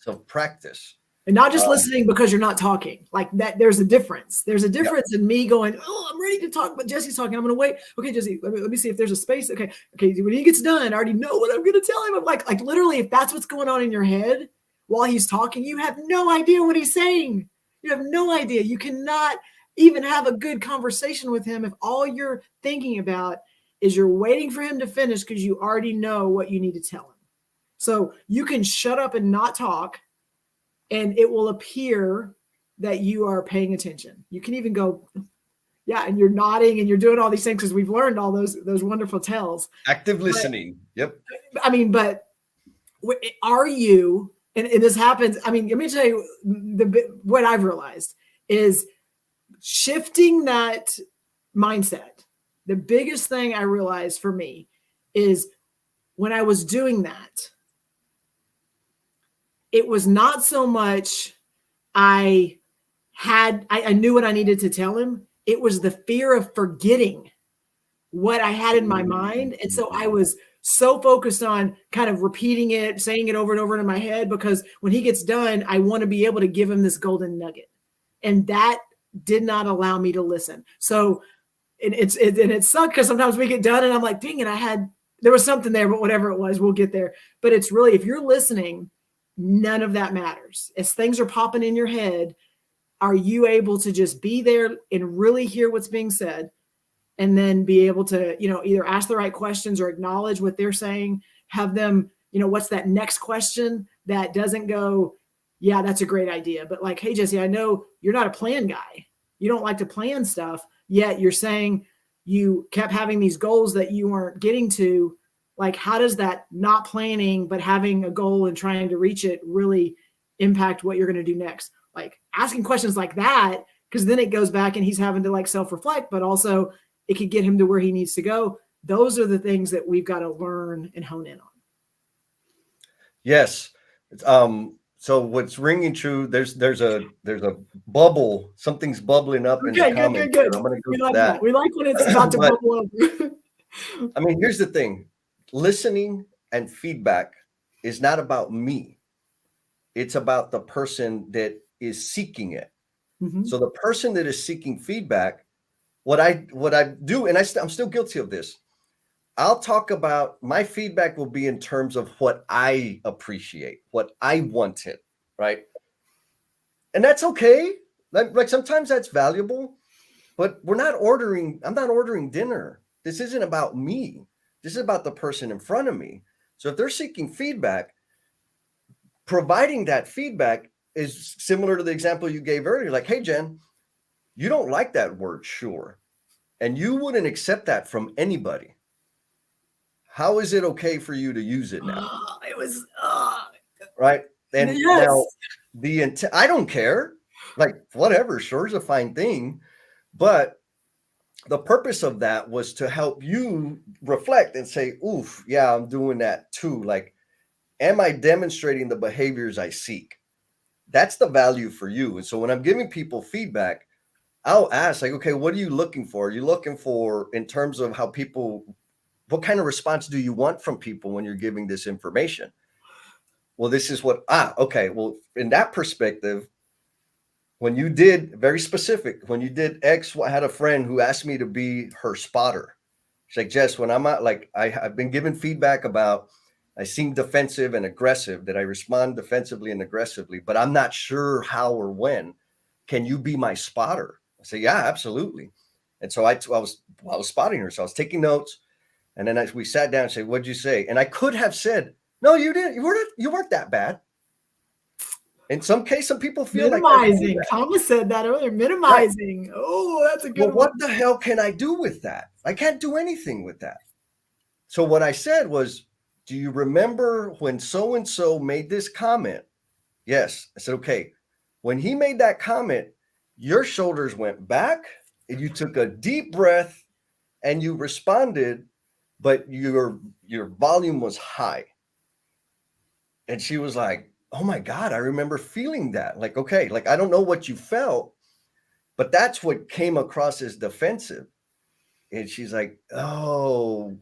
of practice. And not just listening because you're not talking like that. There's a difference. There's a difference in me going, oh, I'm ready to talk, but Jesse's talking. I'm going to wait. Okay, Jesse, let me see if there's a space. Okay. When he gets done, I already know what I'm going to tell him. I'm like literally, if that's what's going on in your head while he's talking, you have no idea what he's saying. You have no idea. You cannot even have a good conversation with him if all you're thinking about is you're waiting for him to finish because you already know what you need to tell him. So you can shut up and not talk, and it will appear that you are paying attention. You can even go, yeah, and you're nodding and you're doing all these things because we've learned all those wonderful tells. Active listening. Yep. I mean, but are you, and this happens, I mean, let me tell you what I've realized is shifting that mindset. The biggest thing I realized for me is when I was doing that, it was not so much I knew what I needed to tell him. It was the fear of forgetting what I had in my mind. And so I was so focused on kind of repeating it, saying it over and over in my head, because when he gets done, I want to be able to give him this golden nugget. And that did not allow me to listen. So it sucked because sometimes we get done and I'm like, dang it, there was something there, but whatever it was, we'll get there. But it's really, if you're listening, none of that matters. As things are popping in your head, are you able to just be there and really hear what's being said, and then be able to, either ask the right questions or acknowledge what they're saying, have them, what's that next question that doesn't go, yeah, that's a great idea. But like, hey, Jesse, I know you're not a plan guy. You don't like to plan stuff, yet you're saying, you kept having these goals that you weren't getting to, like how does that not planning but having a goal and trying to reach it really impact what you're going to do next? Like asking questions like that, because then it goes back and he's having to like self-reflect, but also it could get him to where he needs to go. Those are the things that we've got to learn and hone in on. Yes. So what's ringing true, there's a bubble, something's bubbling up in the Okay, good, comments good, here. good. I'm gonna go We to like that. that. We like when it's about to But bubble over. I mean, here's the thing. Listening and feedback is not about me. It's about the person that is seeking it. Mhm. So the person that is seeking feedback, what I do, and I'm still guilty of this. I'll talk about my feedback will be in terms of what I appreciate, what I wanted, right? And that's okay. Like sometimes that's valuable, but I'm not ordering dinner. This isn't about me. This is about the person in front of me. So if they're seeking feedback, providing that feedback is similar to the example you gave earlier. Like, hey, Jen, you don't like that word, sure. And you wouldn't accept that from anybody. How is it okay for you to use it now? It was, Right. And now yes. the intent, I don't care. Like, whatever, sure is a fine thing. But the purpose of that was to help you reflect and say, oof, yeah, I'm doing that too. Like, am I demonstrating the behaviors I seek? That's the value for you. And so when I'm giving people feedback, I'll ask, like, okay, what are you looking for? Are you looking for in terms of how people, what kind of response do you want from people when you're giving this information? Well, this is what, okay. Well, in that perspective, when you did very specific, when you did X, I had a friend who asked me to be her spotter. She's like, Jess, when I'm out, like I've been given feedback about I seem defensive and aggressive, that I respond defensively and aggressively, but I'm not sure how or when. Can you be my spotter? I say, yeah, absolutely. And so I was spotting her. So I was taking notes. And then we sat down and said, what'd you say? And I could have said, no, you didn't. You weren't that bad. In some case, some people feel like Minimizing. Thomas said that earlier. Minimizing. Right. Oh, that's a good well, one. what the hell can I do with that? I can't do anything with that. So what I said was, do you remember when so-and-so made this comment? Yes. I said, okay. When he made that comment, your shoulders went back and you took a deep breath and you responded, but your volume was high. And she was like, oh my God, I remember feeling that. Like, okay, like I don't know what you felt, but that's what came across as defensive. And she's like, oh.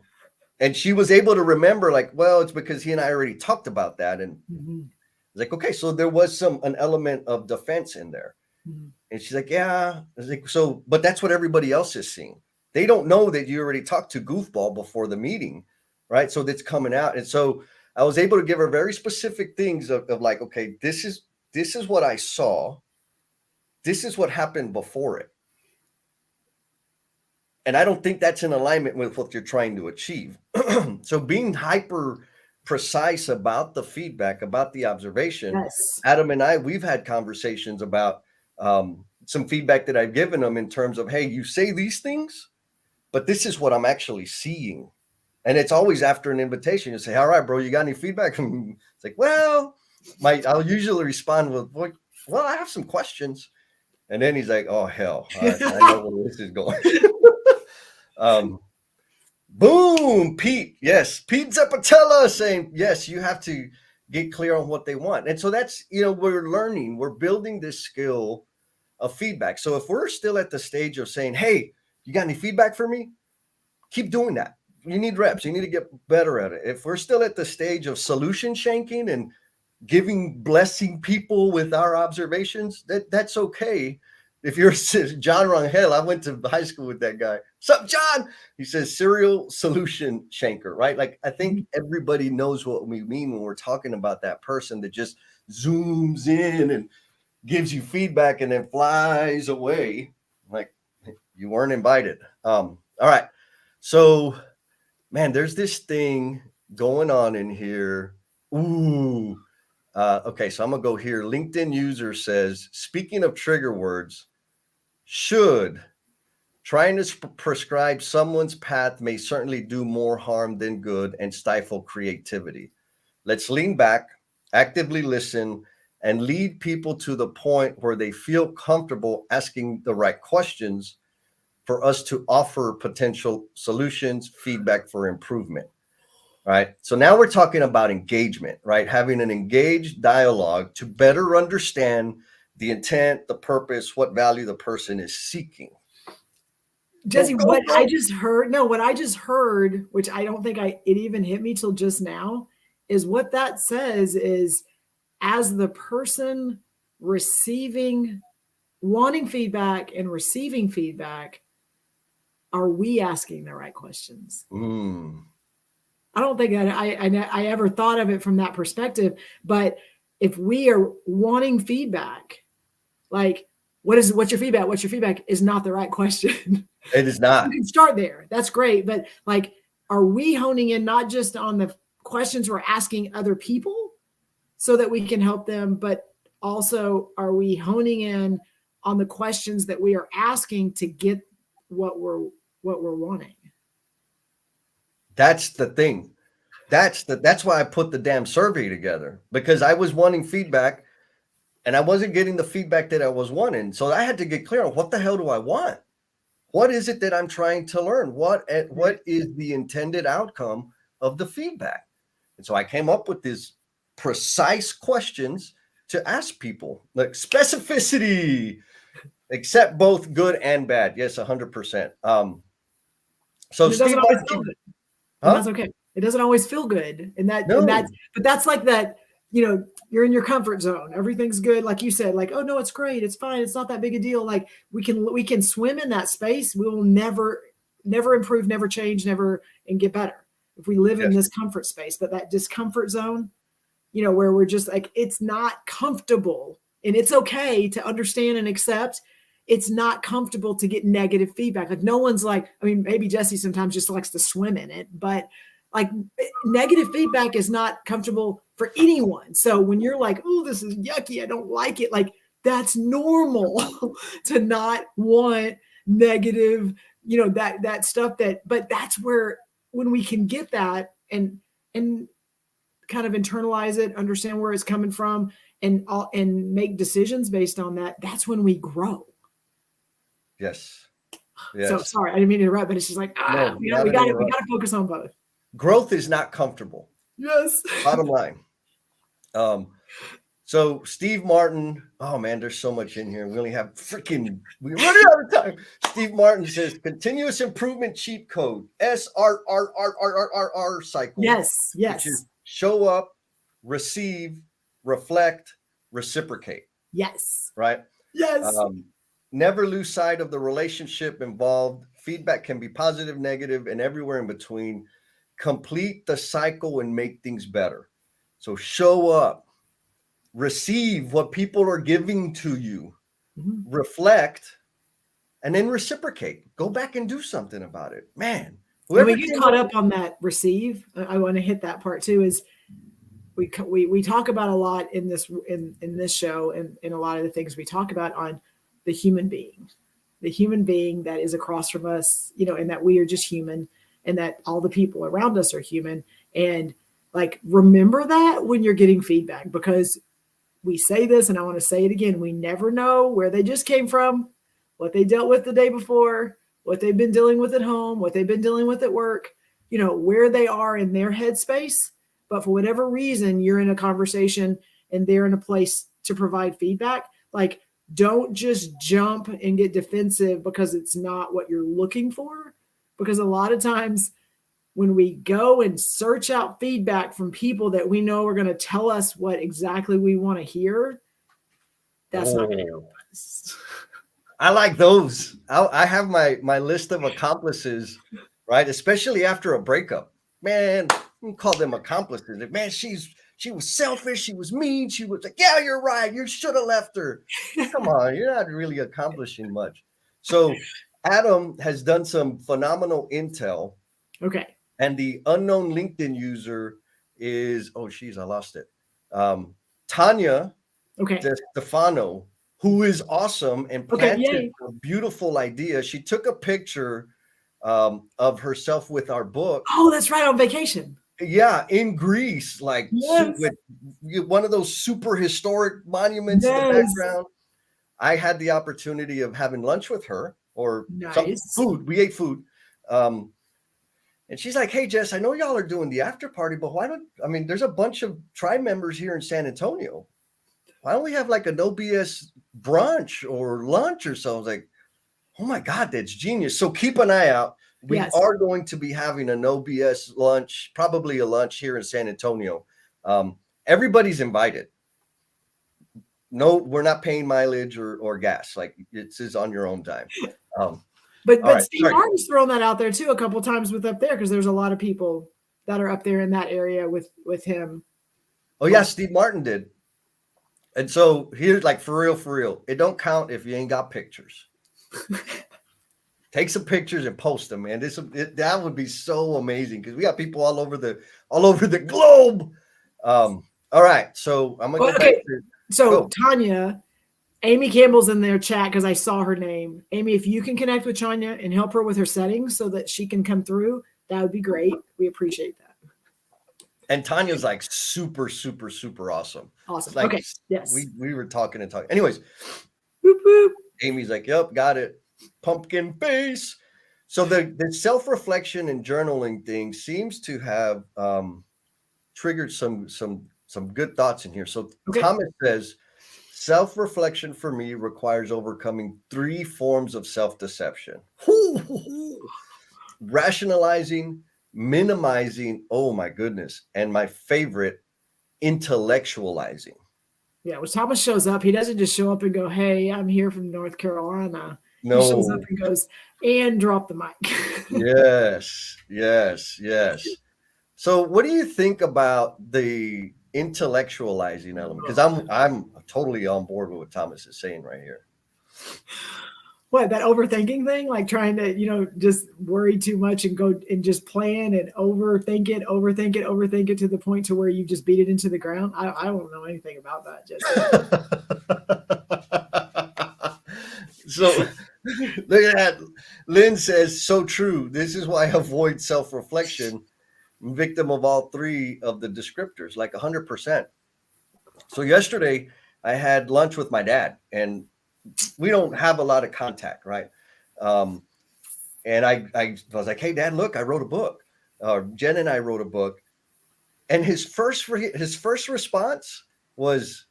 And she was able to remember, like, well, it's because he and I already talked about that. And like, okay, so there was an element of defense in there. And she's like, yeah. I was like, so, but that's what everybody else is seeing. They don't know that you already talked to Goofball before the meeting, right? So that's coming out. And so I was able to give her very specific things of like, okay, this is what I saw. This is what happened before it. And I don't think that's in alignment with what you're trying to achieve. So being hyper precise about the feedback, about the observation. Yes. Adam and I, we've had conversations about some feedback that I've given them in terms of, hey, you say these things, but this is what I'm actually seeing. And it's always after an invitation. You say, all right, bro, you got any feedback? It's like, well, I'll usually respond with, well, I have some questions. And then he's like, oh, hell, I know where this is going. Boom, Pete. Yes, Pete Zapatella saying, yes, you have to get clear on what they want. And so that's, we're learning, we're building this skill of feedback. So if we're still at the stage of saying, hey, you got any feedback for me? Keep doing that. You need reps. You need to get better at it. If we're still at the stage of solution shanking and blessing people with our observations, that's okay. If you're John Rangel, I went to high school with that guy. What's up, John? He says serial solution shanker, right? Like I think everybody knows what we mean when we're talking about that person that just zooms in and gives you feedback and then flies away. Like you weren't invited. All right. So, man, there's this thing going on in here. Ooh. Okay, so I'm going to go here. LinkedIn user says, speaking of trigger words, should Trying to prescribe someone's path may certainly do more harm than good and stifle creativity. Let's lean back, actively listen, and lead people to the point where they feel comfortable asking the right questions for us to offer potential solutions, feedback for improvement. Right. So now we're talking about engagement, right? Having an engaged dialogue to better understand the intent, the purpose, what value the person is seeking. Jesse, Go, what I go. just heard, which I don't think it even hit me till just now, is what that says is, as the person wanting feedback and receiving feedback, are we asking the right questions? I don't think that I ever thought of it from that perspective. But if we are wanting feedback, like, what's your feedback? What's your feedback is not the right question. It is not. You can start there. That's great. But like, are we honing in not just on the questions we're asking other people so that we can help them, but also are we honing in on the questions that we are asking to get what we're wanting? That's the thing. That's why I put the damn survey together, because I was wanting feedback and I wasn't getting the feedback that I was wanting. So I had to get clear on what the hell do I want? What is it that I'm trying to learn? What is the intended outcome of the feedback? And so I came up with these precise questions to ask people, like specificity, accept both good and bad. Yes, 100%. So it Steve doesn't always Martin, feel good. And that's okay. It doesn't always feel good. But that's like that, you're in your comfort zone. Everything's good. Like you said, like, oh no, it's great. It's fine. It's not that big a deal. Like we can swim in that space. We will never improve, never change, and get better if we live in this comfort space. But that discomfort zone, where we're just like, it's not comfortable, and it's okay to understand and accept. It's not comfortable to get negative feedback. Like no one's like, I mean, maybe Jesse sometimes just likes to swim in it, but like negative feedback is not comfortable for anyone. So when you're like, oh, this is yucky, I don't like it, like that's normal to not want negative, that stuff but that's where, when we can get that and kind of internalize it, understand where it's coming from, and make decisions based on that, that's when we grow. Yes. So sorry, I didn't mean to interrupt, but it's just like, we got to focus on both. Growth is not comfortable. Yes. Bottom line. So Steve Martin, oh man, there's so much in here. We're running out of time. Steve Martin says continuous improvement cheat code, SRRRRRR cycle. Yes. Which is show up, receive, reflect, reciprocate. Yes. Right? Yes. Never lose sight of the relationship involved. Feedback can be positive, negative, and everywhere in between. Complete the cycle and make things better. So show up, receive what people are giving to you, reflect, and then reciprocate. Go back and do something about it. Man, when we get caught up on that receive, I want to hit that part too, is we talk about a lot in this show, and in a lot of the things we talk about on the human being that is across from us, and that we are just human, and that all the people around us are human. And like, remember that when you're getting feedback, because we say this, and I want to say it again, we never know where they just came from, what they dealt with the day before, what they've been dealing with at home, what they've been dealing with at work, where they are in their headspace. But for whatever reason, you're in a conversation and they're in a place to provide feedback. Like, don't just jump and get defensive because it's not what you're looking for. Because a lot of times when we go and search out feedback from people that we know are going to tell us what exactly we want to hear, that's not going to help us. I like those. I have my list of accomplices, right? Especially after a breakup. Man, you call them accomplices. Like, man, she was selfish. She was mean. She was like, yeah, you're right. You should have left her. Come on, you're not really accomplishing much. So Adam has done some phenomenal intel. Okay. And the unknown LinkedIn user is, I lost it. Tanya De Stefano who is awesome and Okay, planted yay. a beautiful idea. She took a picture of herself with our book. Oh, that's right, on vacation. Yeah, in Greece, like Yes. with one of those super historic monuments in the Yes. background. I had the opportunity of having lunch with her or some Nice. food. We ate food. Um, and she's like, "Hey, Jess, I know y'all are doing the after party, but why don't, I mean, there's a bunch of tribe members here in San Antonio. Why don't we have like a NoBS brunch or lunch or so?" I was like, "Oh my God, that's genius." So keep an eye out. We Yes. are going to be having a NoBS lunch, probably a lunch here in San Antonio. Everybody's invited. No, we're not paying mileage or gas. Like it's on your own time. But All right, Steve sorry. Martin's thrown that out there too a couple times with up there, because there's a lot of people that are up there in that area with him. Oh yeah, Steve Martin did. And so here's like for real, it don't count if you ain't got pictures. Take some pictures and post them, man. That would be so amazing because we got people all over the globe. All right, so I'm gonna go back to so Tanya, Amy Campbell's in their chat because I saw her name. Amy, if you can connect with Tanya and help her with her settings so that she can come through, that would be great. We appreciate that. And Tanya's like super, super, super awesome. Awesome. Like, okay. Yes. We were talking and talking. Anyways, Whoop, whoop. Amy's like, "Yep, got it. Pumpkin face." So the self-reflection and journaling thing seems to have triggered some good thoughts in here. So Okay. Thomas says, self-reflection for me requires overcoming 3 forms of self-deception. Rationalizing, minimizing, oh my goodness, and my favorite, intellectualizing. Yeah, when Thomas shows up, he doesn't just show up and go, "Hey, I'm here from North Carolina." No. He shows up and goes, "And drop the mic." Yes. So what do you think about the intellectualizing element? Because I'm totally on board with what Thomas is saying right here. What, that overthinking thing, like trying to just worry too much and go and just plan and overthink it to the point to where you just beat it into the ground. I don't know anything about that. Just So look at that. Lynn says, so true. This is why I avoid self-reflection. I'm victim of all 3 of the descriptors, like 100%. So yesterday I had lunch with my dad, and we don't have a lot of contact, right? And I was like, "Hey, Dad, look, I wrote a book." Jen and I wrote a book, and his first response was,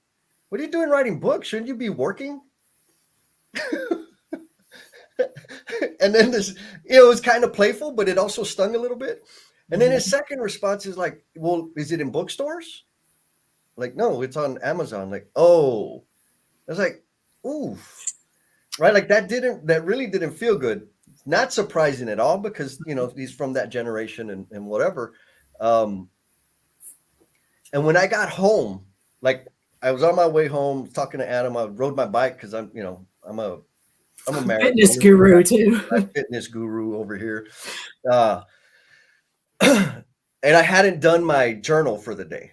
"What are you doing writing books? Shouldn't you be working?" And then it was kind of playful, but it also stung a little bit. And then his second response is like, "Well, is it in bookstores?" Like, "No, it's on Amazon." Like, "Oh." I was like, oof. Right? Like that really didn't feel good. Not surprising at all because, he's from that generation and whatever. And when I got home, like I was on my way home talking to Adam, I rode my bike because I'm a fitness guru too. Fitness guru over here. And I hadn't done my journal for the day.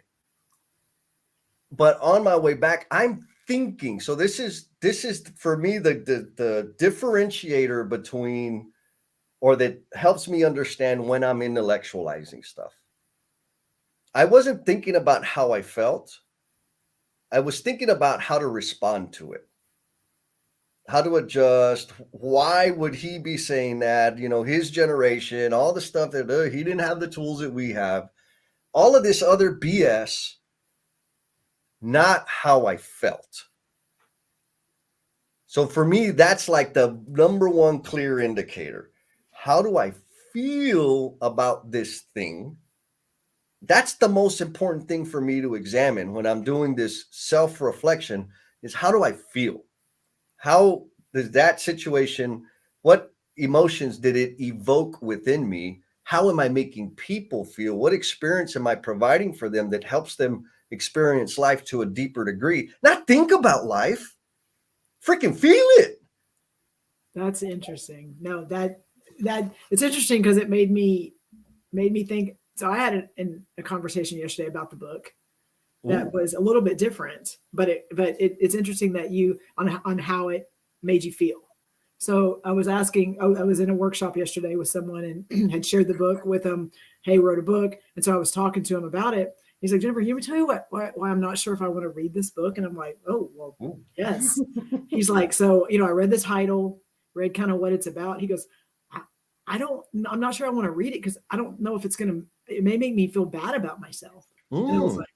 But on my way back, I'm thinking, so this is for me the differentiator between, or that helps me understand when I'm intellectualizing stuff. I wasn't thinking about how I felt. I was thinking about how to respond to it, how to adjust. Why would he be saying that? His generation, all the stuff that he didn't have the tools that we have, all of this other BS, not how I felt. So for me, that's like the number one clear indicator. How do I feel about this thing? That's the most important thing for me to examine when I'm doing this self-reflection is, how do I feel? How does that situation, what emotions did it evoke within me? How am I making people feel? What experience am I providing for them that helps them experience life to a deeper degree? Not think about life. Freaking feel it. That's interesting. No, that it's interesting because it made me think. So I had a conversation yesterday about the book, Ooh. was a little bit different, but it's interesting that you on how it made you feel. So I was asking, I was in a workshop yesterday with someone and had shared the book with him. Hey, wrote a book. And so I was talking to him about it. He's like, Jennifer, you ever tell you why I'm not sure if I want to read this book? And I'm like, oh, well, Ooh. yes. He's like, so, I read the title, read kind of what it's about. He goes, I'm not sure I want to read it because I don't know if it may make me feel bad about myself. And I was like,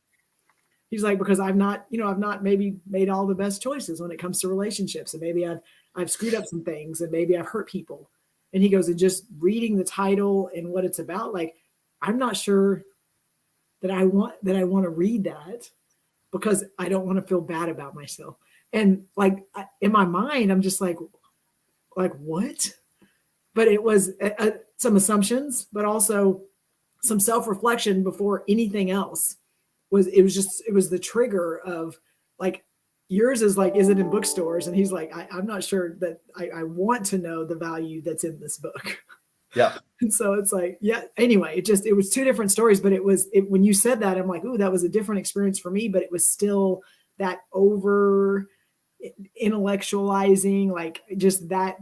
he's like, because I've not maybe made all the best choices when it comes to relationships. And maybe I've screwed up some things and maybe I've hurt people. And he goes, and just reading the title and what it's about, like, I'm not sure that I want to read that because I don't want to feel bad about myself. And like in my mind, I'm just like what? But it was some assumptions, but also some self-reflection before anything else. It was the trigger of like, yours is like, is it in bookstores? And he's like, I'm not sure that I want to know the value that's in this book. Yeah. And so it's like, yeah, anyway, it was two different stories, but when you said that, I'm like, ooh, that was a different experience for me, but it was still that over intellectualizing, like just that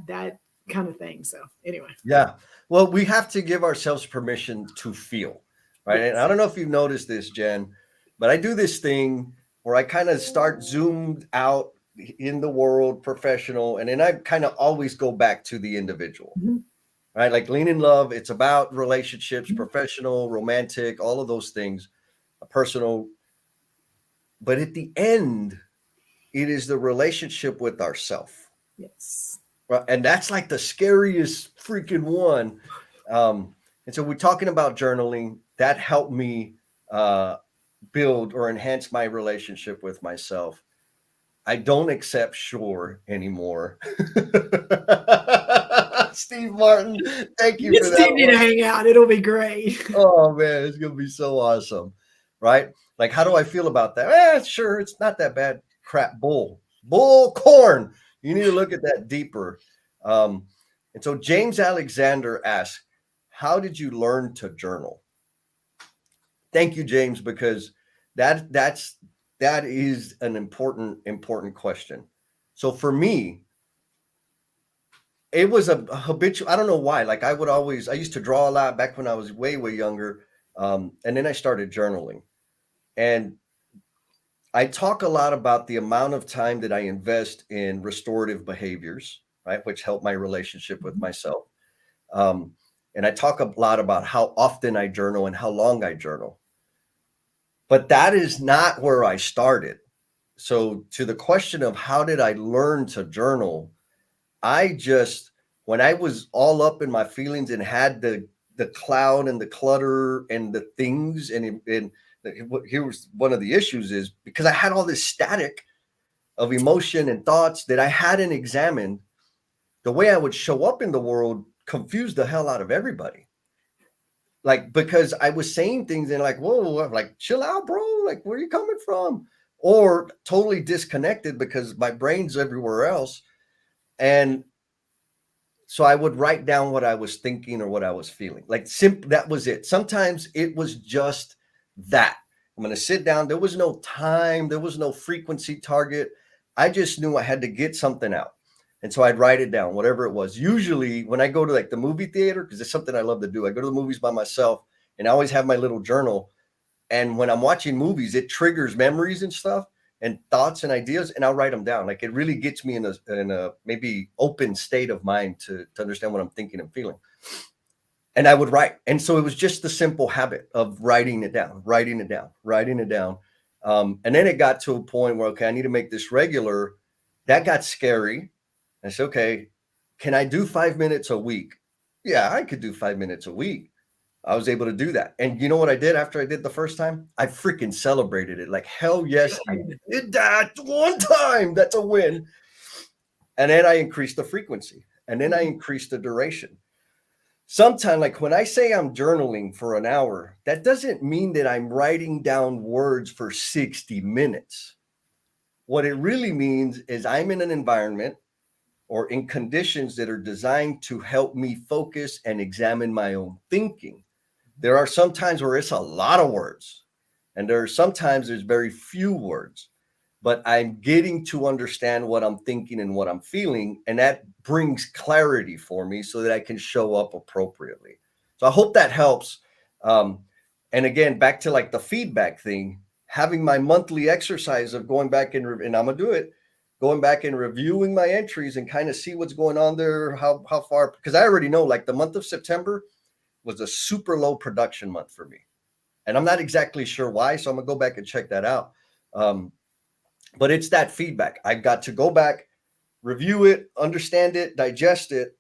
kind of thing. So anyway. Yeah. Well, we have to give ourselves permission to feel, right? Yes. And I don't know if you've noticed this, Jen, but I do this thing where I kind of start zoomed out in the world, professional, and then I kind of always go back to the individual, right? Like Lean in Love, it's about relationships, professional, romantic, all of those things, personal. But at the end, it is the relationship with ourself. Yes. Right. And that's like the scariest freaking one. And so we're talking about journaling. That helped me build or enhance my relationship with myself. I don't accept sure anymore. Steve Martin, thank you for that. Steve need to hang out. It'll be great. Oh man, it's gonna be so awesome, right? Like, how do I feel about that? Sure, it's not that bad. Crap, bull corn. You need to look at that deeper. And so James Alexander asks, "How did you learn to journal?" Thank you, James, because that is an important question. So for me, it was a habitual. I don't know why. Like I used to draw a lot back when I was way younger, and then I started journaling, and I talk a lot about the amount of time that I invest in restorative behaviors, right, which help my relationship with myself. And I talk a lot about how often I journal and how long I journal. But that is not where I started. So to the question of how did I learn to journal, when I was all up in my feelings and had the cloud and the clutter and the things, and here was one of the issues is because I had all this static of emotion and thoughts that I hadn't examined, the way I would show up in the world confused the hell out of everybody. Like, because I was saying things and like, whoa, like, chill out, bro. Like, where are you coming from? Or totally disconnected because my brain's everywhere else. And so I would write down what I was thinking or what I was feeling. Like, that was it. Sometimes it was just that. I'm going to sit down. There was no time. There was no frequency target. I just knew I had to get something out. And so I'd write it down, whatever it was. Usually when I go to like the movie theater, because it's something I love to do, I go to the movies by myself and I always have my little journal. And when I'm watching movies, it triggers memories and stuff and thoughts and ideas, and I'll write them down. Like it really gets me in a maybe open state of mind to understand what I'm thinking and feeling. And I would write. And so it was just the simple habit of writing it down. And then it got to a point where, okay, I need to make this regular. That got scary. I said, okay, can I do 5 minutes a week? Yeah, I could do 5 minutes a week. I was able to do that. And you know what I did after I did the first time? I freaking celebrated it. Like, hell yes, I did that one time. That's a win. And then I increased the frequency. And then I increased the duration. Sometimes, like when I say I'm journaling for an hour, that doesn't mean that I'm writing down words for 60 minutes. What it really means is I'm in an environment or in conditions that are designed to help me focus and examine my own thinking. There are some times where it's a lot of words And sometimes there's very few words, but I'm getting to understand what I'm thinking and what I'm feeling. And that brings clarity for me so that I can show up appropriately. So I hope that helps. And again, back to like the feedback thing, having my monthly exercise of going back and I'm going to do it, going back and reviewing my entries and kind of see what's going on there, how far, because I already know like the month of September was a super low production month for me. And I'm not exactly sure why. So I'm going to go back and check that out. But it's that feedback. I got to go back, review it, understand it, digest it,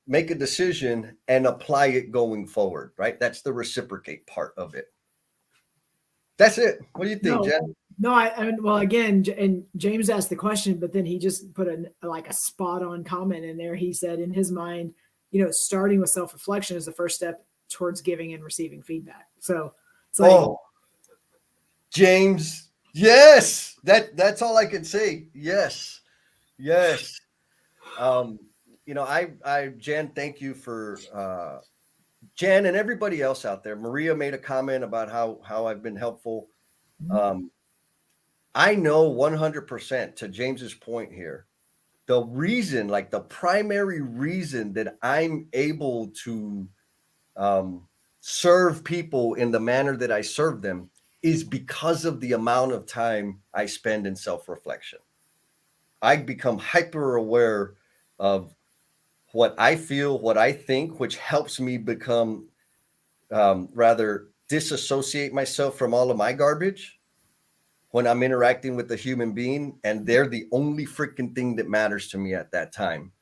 make a decision, and apply it going forward, right? That's the reciprocate part of it. That's it. What do you think, Jen? No, I mean, well, again, and James asked the question, but then he just put a spot on comment in there. He said in his mind, starting with self-reflection is the first step towards giving and receiving feedback. So it's like, James, yes, that's all I can say. Yes. Jen, thank you for Jen and everybody else out there. Maria made a comment about how I've been helpful. I know 100% to James's point here. The reason, like the primary reason that I'm able to serve people in the manner that I serve them is because of the amount of time I spend in self-reflection. I become hyper aware of what I feel, what I think, which helps me become rather disassociate myself from all of my garbage when I'm interacting with a human being, and they're the only freaking thing that matters to me at that time.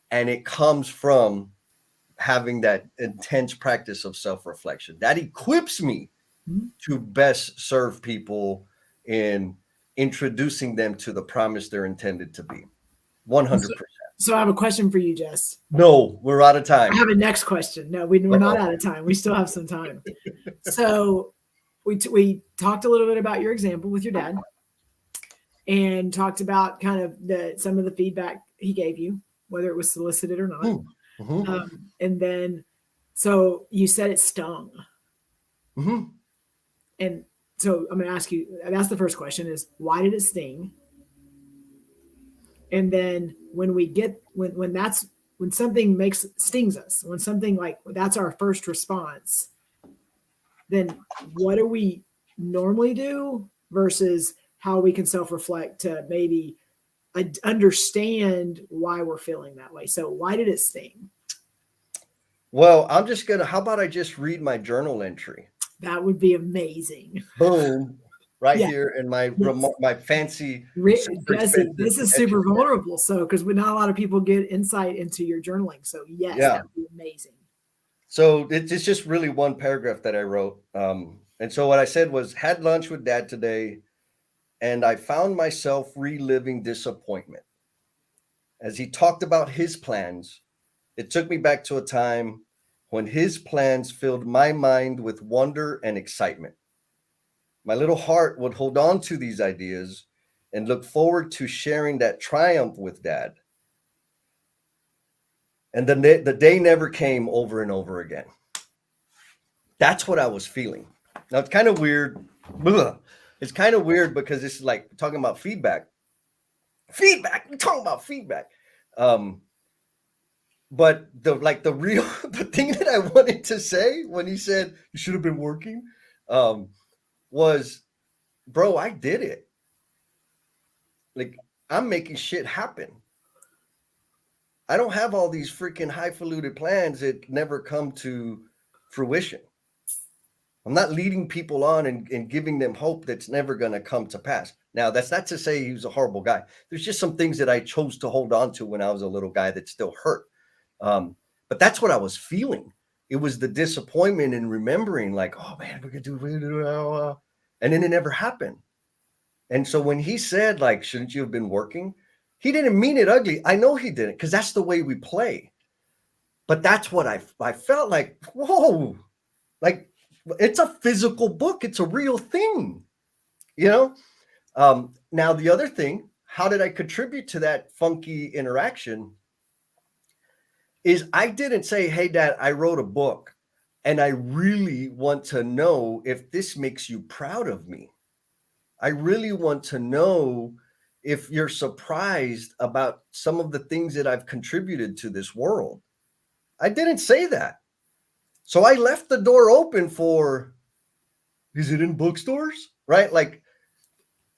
And it comes from having that intense practice of self-reflection that equips me to best serve people in introducing them to the promise they're intended to be. 100%. So I have a question for you, Jess. No, we're out of time. I have a next question. No, we're not out of time. We still have some time. So we talked a little bit about your example with your dad and talked about kind of some of the feedback he gave you, whether it was solicited or not. Mm-hmm. And then, so you said it stung. Mm-hmm. And so I'm going to ask you, that's the first question is, why did it sting? And then when something stings us, when something like that's our first response, then what do we normally do versus how we can self-reflect to maybe understand why we're feeling that way? So why did it sting? Well, how about I just read my journal entry? That would be amazing. Boom. Right here in my fancy. Jesse, this is super vulnerable. So, because not a lot of people get insight into your journaling. So, yes, that would be amazing. So, it's just really one paragraph that I wrote. And so, what I said was, had lunch with Dad today, and I found myself reliving disappointment. As he talked about his plans, it took me back to a time when his plans filled my mind with wonder and excitement. My little heart would hold on to these ideas and look forward to sharing that triumph with Dad. And the day never came over and over again. That's what I was feeling. Now, it's kind of weird. It's kind of weird because this is like talking about feedback. We're talking about feedback. But the thing that I wanted to say when he said you should have been working was, bro, I did it. Like, I'm making shit happen. I don't have all these freaking highfalutin plans that never come to fruition. I'm not leading people on and giving them hope that's never going to come to pass. Now, that's not to say he was a horrible guy. There's just some things that I chose to hold on to when I was a little guy that still hurt. But that's what I was feeling. It was the disappointment and remembering like, oh man, we're going to do it. And then it never happened. And so when he said, like, shouldn't you have been working? He didn't mean it ugly. I know he didn't, because that's the way we play. But that's what I felt like, whoa, like it's a physical book. It's a real thing, Now, the other thing, how did I contribute to that funky interaction is I didn't say, hey, Dad, I wrote a book And I really want to know if this makes you proud of me. I really want to know if you're surprised about some of the things that I've contributed to this world. I didn't say that. So I left the door open for, is it in bookstores? Right? Like,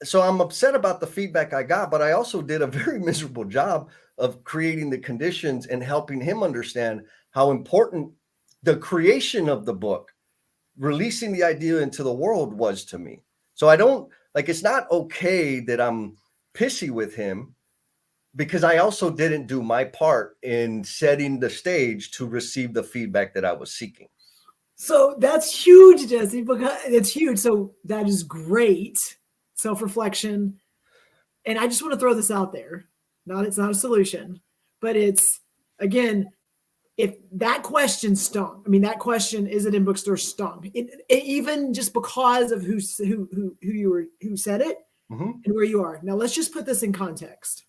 so I'm upset about the feedback I got, but I also did a very miserable job of creating the conditions and helping him understand how important the creation of the book, releasing the idea into the world was to me. So I don't like, it's not okay that I'm pissy with him because I also didn't do my part in setting the stage to receive the feedback that I was seeking. So that's huge, Jesse, because it's huge. So that is great self-reflection. And I just want to throw this out there. It's not a solution, but it's, again, if that question stung, I mean, that question, is it in bookstores, stung, even just because of who said it and where you are. Now let's just put this in context.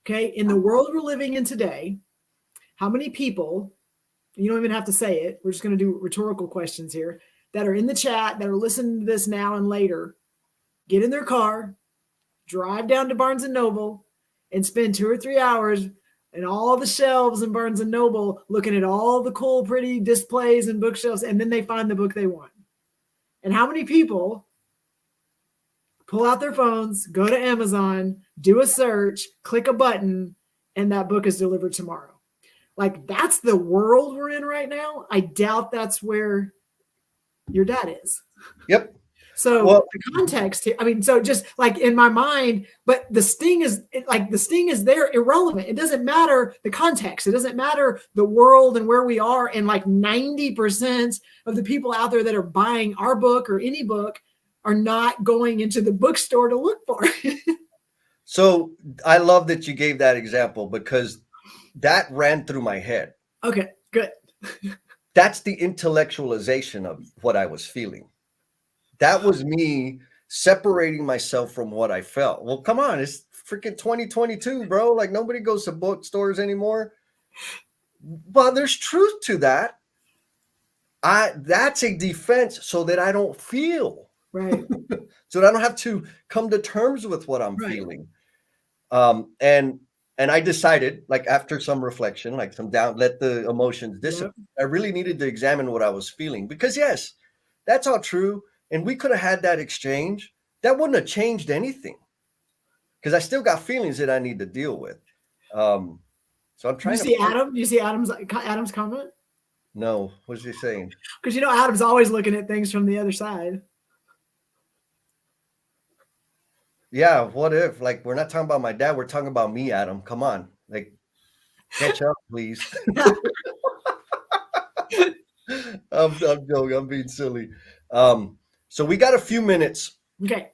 Okay. In the world we're living in today, how many people, you don't even have to say it, we're just going to do rhetorical questions here, that are in the chat, that are listening to this now and later, get in their car, drive down to Barnes & Noble and spend 2 or 3 hours in all the shelves in Barnes & Noble looking at all the cool, pretty displays and bookshelves, and then they find the book they want. And how many people pull out their phones, go to Amazon, do a search, click a button, and that book is delivered tomorrow? Like, that's the world we're in right now. I doubt that's where your dad is. Yep. So the context here, I mean, so just like in my mind, but the sting is there, irrelevant. It doesn't matter the context. It doesn't matter the world and where we are. And like 90% of the people out there that are buying our book or any book are not going into the bookstore to look for it. So I love that you gave that example because that ran through my head. Okay, good. That's the intellectualization of what I was feeling. That was me separating myself from what I felt. Well, come on, it's freaking 2022, bro. Like, nobody goes to bookstores anymore. Well, there's truth to that. That's a defense so that I don't feel. Right. So that I don't have to come to terms with what I'm feeling. And I decided, like, after some reflection, like let the emotions dissipate. Yep. I really needed to examine what I was feeling because, yes, that's all true. And we could have had that exchange. That wouldn't have changed anything because I still got feelings that I need to deal with. So I'm trying to see Adam. Do you see Adam's comment? No. What's he saying? Because Adam's always looking at things from the other side. Yeah. What if, like, we're not talking about my dad, we're talking about me, Adam. Come on. Like, catch up, please. I'm joking. I'm being silly. So we got a few minutes. Okay.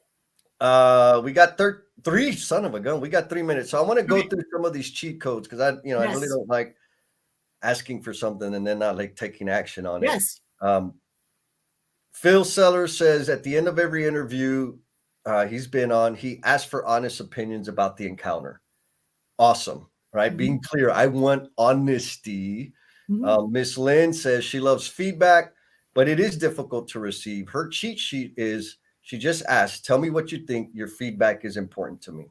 We got three, son of a gun. We got 3 minutes. So I want to go through some of these cheat codes because I really don't like asking for something and then not like taking action on it. Phil Sellers says at the end of every interview he's been on, he asked for honest opinions about the encounter. Awesome, right? Mm-hmm. Being clear. I want honesty. Mm-hmm. Miss Lynn says she loves feedback, but it is difficult to receive. Her cheat sheet is she just asked, tell me what you think. Your feedback is important to me.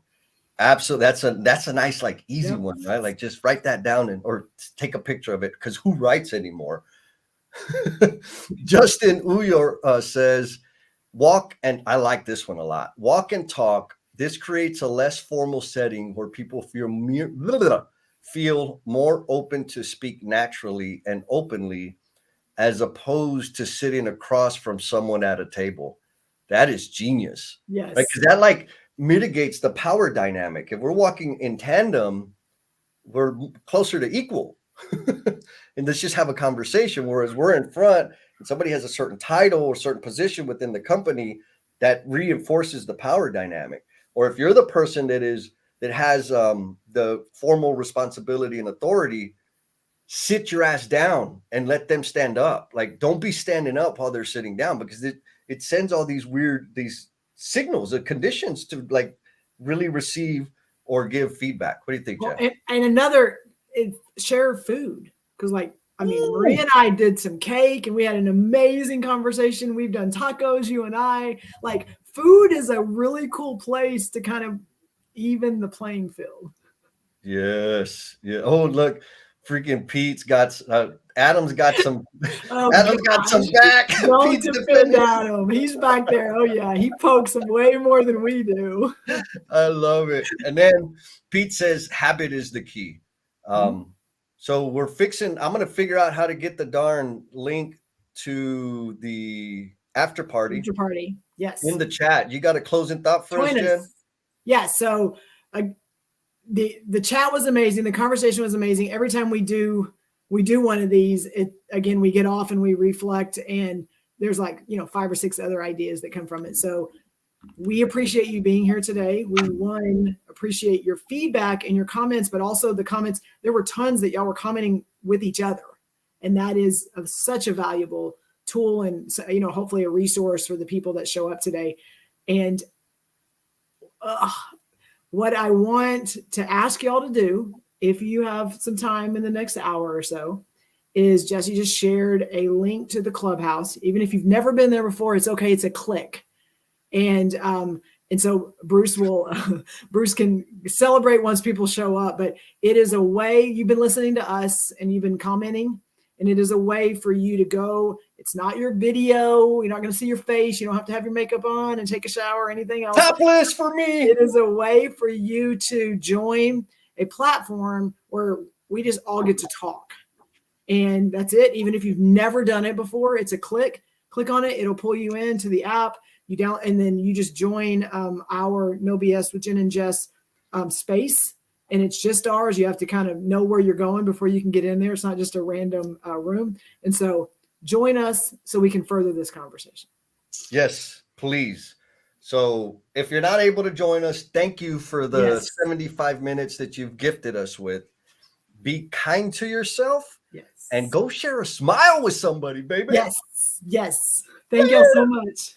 Absolutely. That's a nice, like, easy one, right? Like, just write that down or take a picture of it because who writes anymore? Justin Uyor says, walk, and I like this one a lot. Walk and talk. This creates a less formal setting where people feel more open to speak naturally and openly as opposed to sitting across from someone at a table. That is genius. Yes. Right? Because that like mitigates the power dynamic. If we're walking in tandem, we're closer to equal. And let's just have a conversation. Whereas we're in front and somebody has a certain title or certain position within the company, that reinforces the power dynamic. Or if you're the person that has the formal responsibility and authority, sit your ass down and let them stand up. Like, don't be standing up while they're sitting down because it sends all these signals, the conditions to like really receive or give feedback. What do you think, Jeff? And another, share food, because like I mean, Maria and I did some cake and we had an amazing conversation. We've done tacos, you and I. Like, food is a really cool place to kind of even the playing field. Yes. Yeah. Oh, look, freaking Pete's got Adam's got some. Oh, Adam's got some back. don't Pete's defend defending. Adam. He's back there. Oh yeah, he pokes him way more than we do. I love it. And then Pete says habit is the key. So we're fixing. I'm gonna figure out how to get the darn link to the after party. After party, yes. In the chat. You got a closing thought for us, Jen? Yeah. So the chat was amazing. The conversation was amazing. Every time we do one of these, again, we get off and we reflect, and there's like, 5 or 6 other ideas that come from it. So we appreciate you being here today. We appreciate your feedback and your comments, but also the comments. There were tons that y'all were commenting with each other, and that is such a valuable tool and, hopefully a resource for the people that show up today. And what I want to ask y'all to do, if you have some time in the next hour or so, is Jesse just shared a link to the clubhouse. Even if you've never been there before, it's okay. It's a click. And so Bruce can celebrate once people show up, but it is a way. You've been listening to us and you've been commenting, and it is a way for you to go. It's not your video. You're not going to see your face. You don't have to have your makeup on and take a shower or anything else. Topless for me. It is a way for you to join a platform where we just all get to talk. And that's it. Even if you've never done it before, it's a click on it. It'll pull you into the app. And then you just join our NoBS with Jen and Jess space, and it's just ours. You have to kind of know where you're going before you can get in there. It's not just a random room. And so join us so we can further this conversation. Yes, please. So if you're not able to join us, thank you for the 75 minutes that you've gifted us with. Be kind to yourself. Yes. And go share a smile with somebody, baby. Yes. Thank you so much.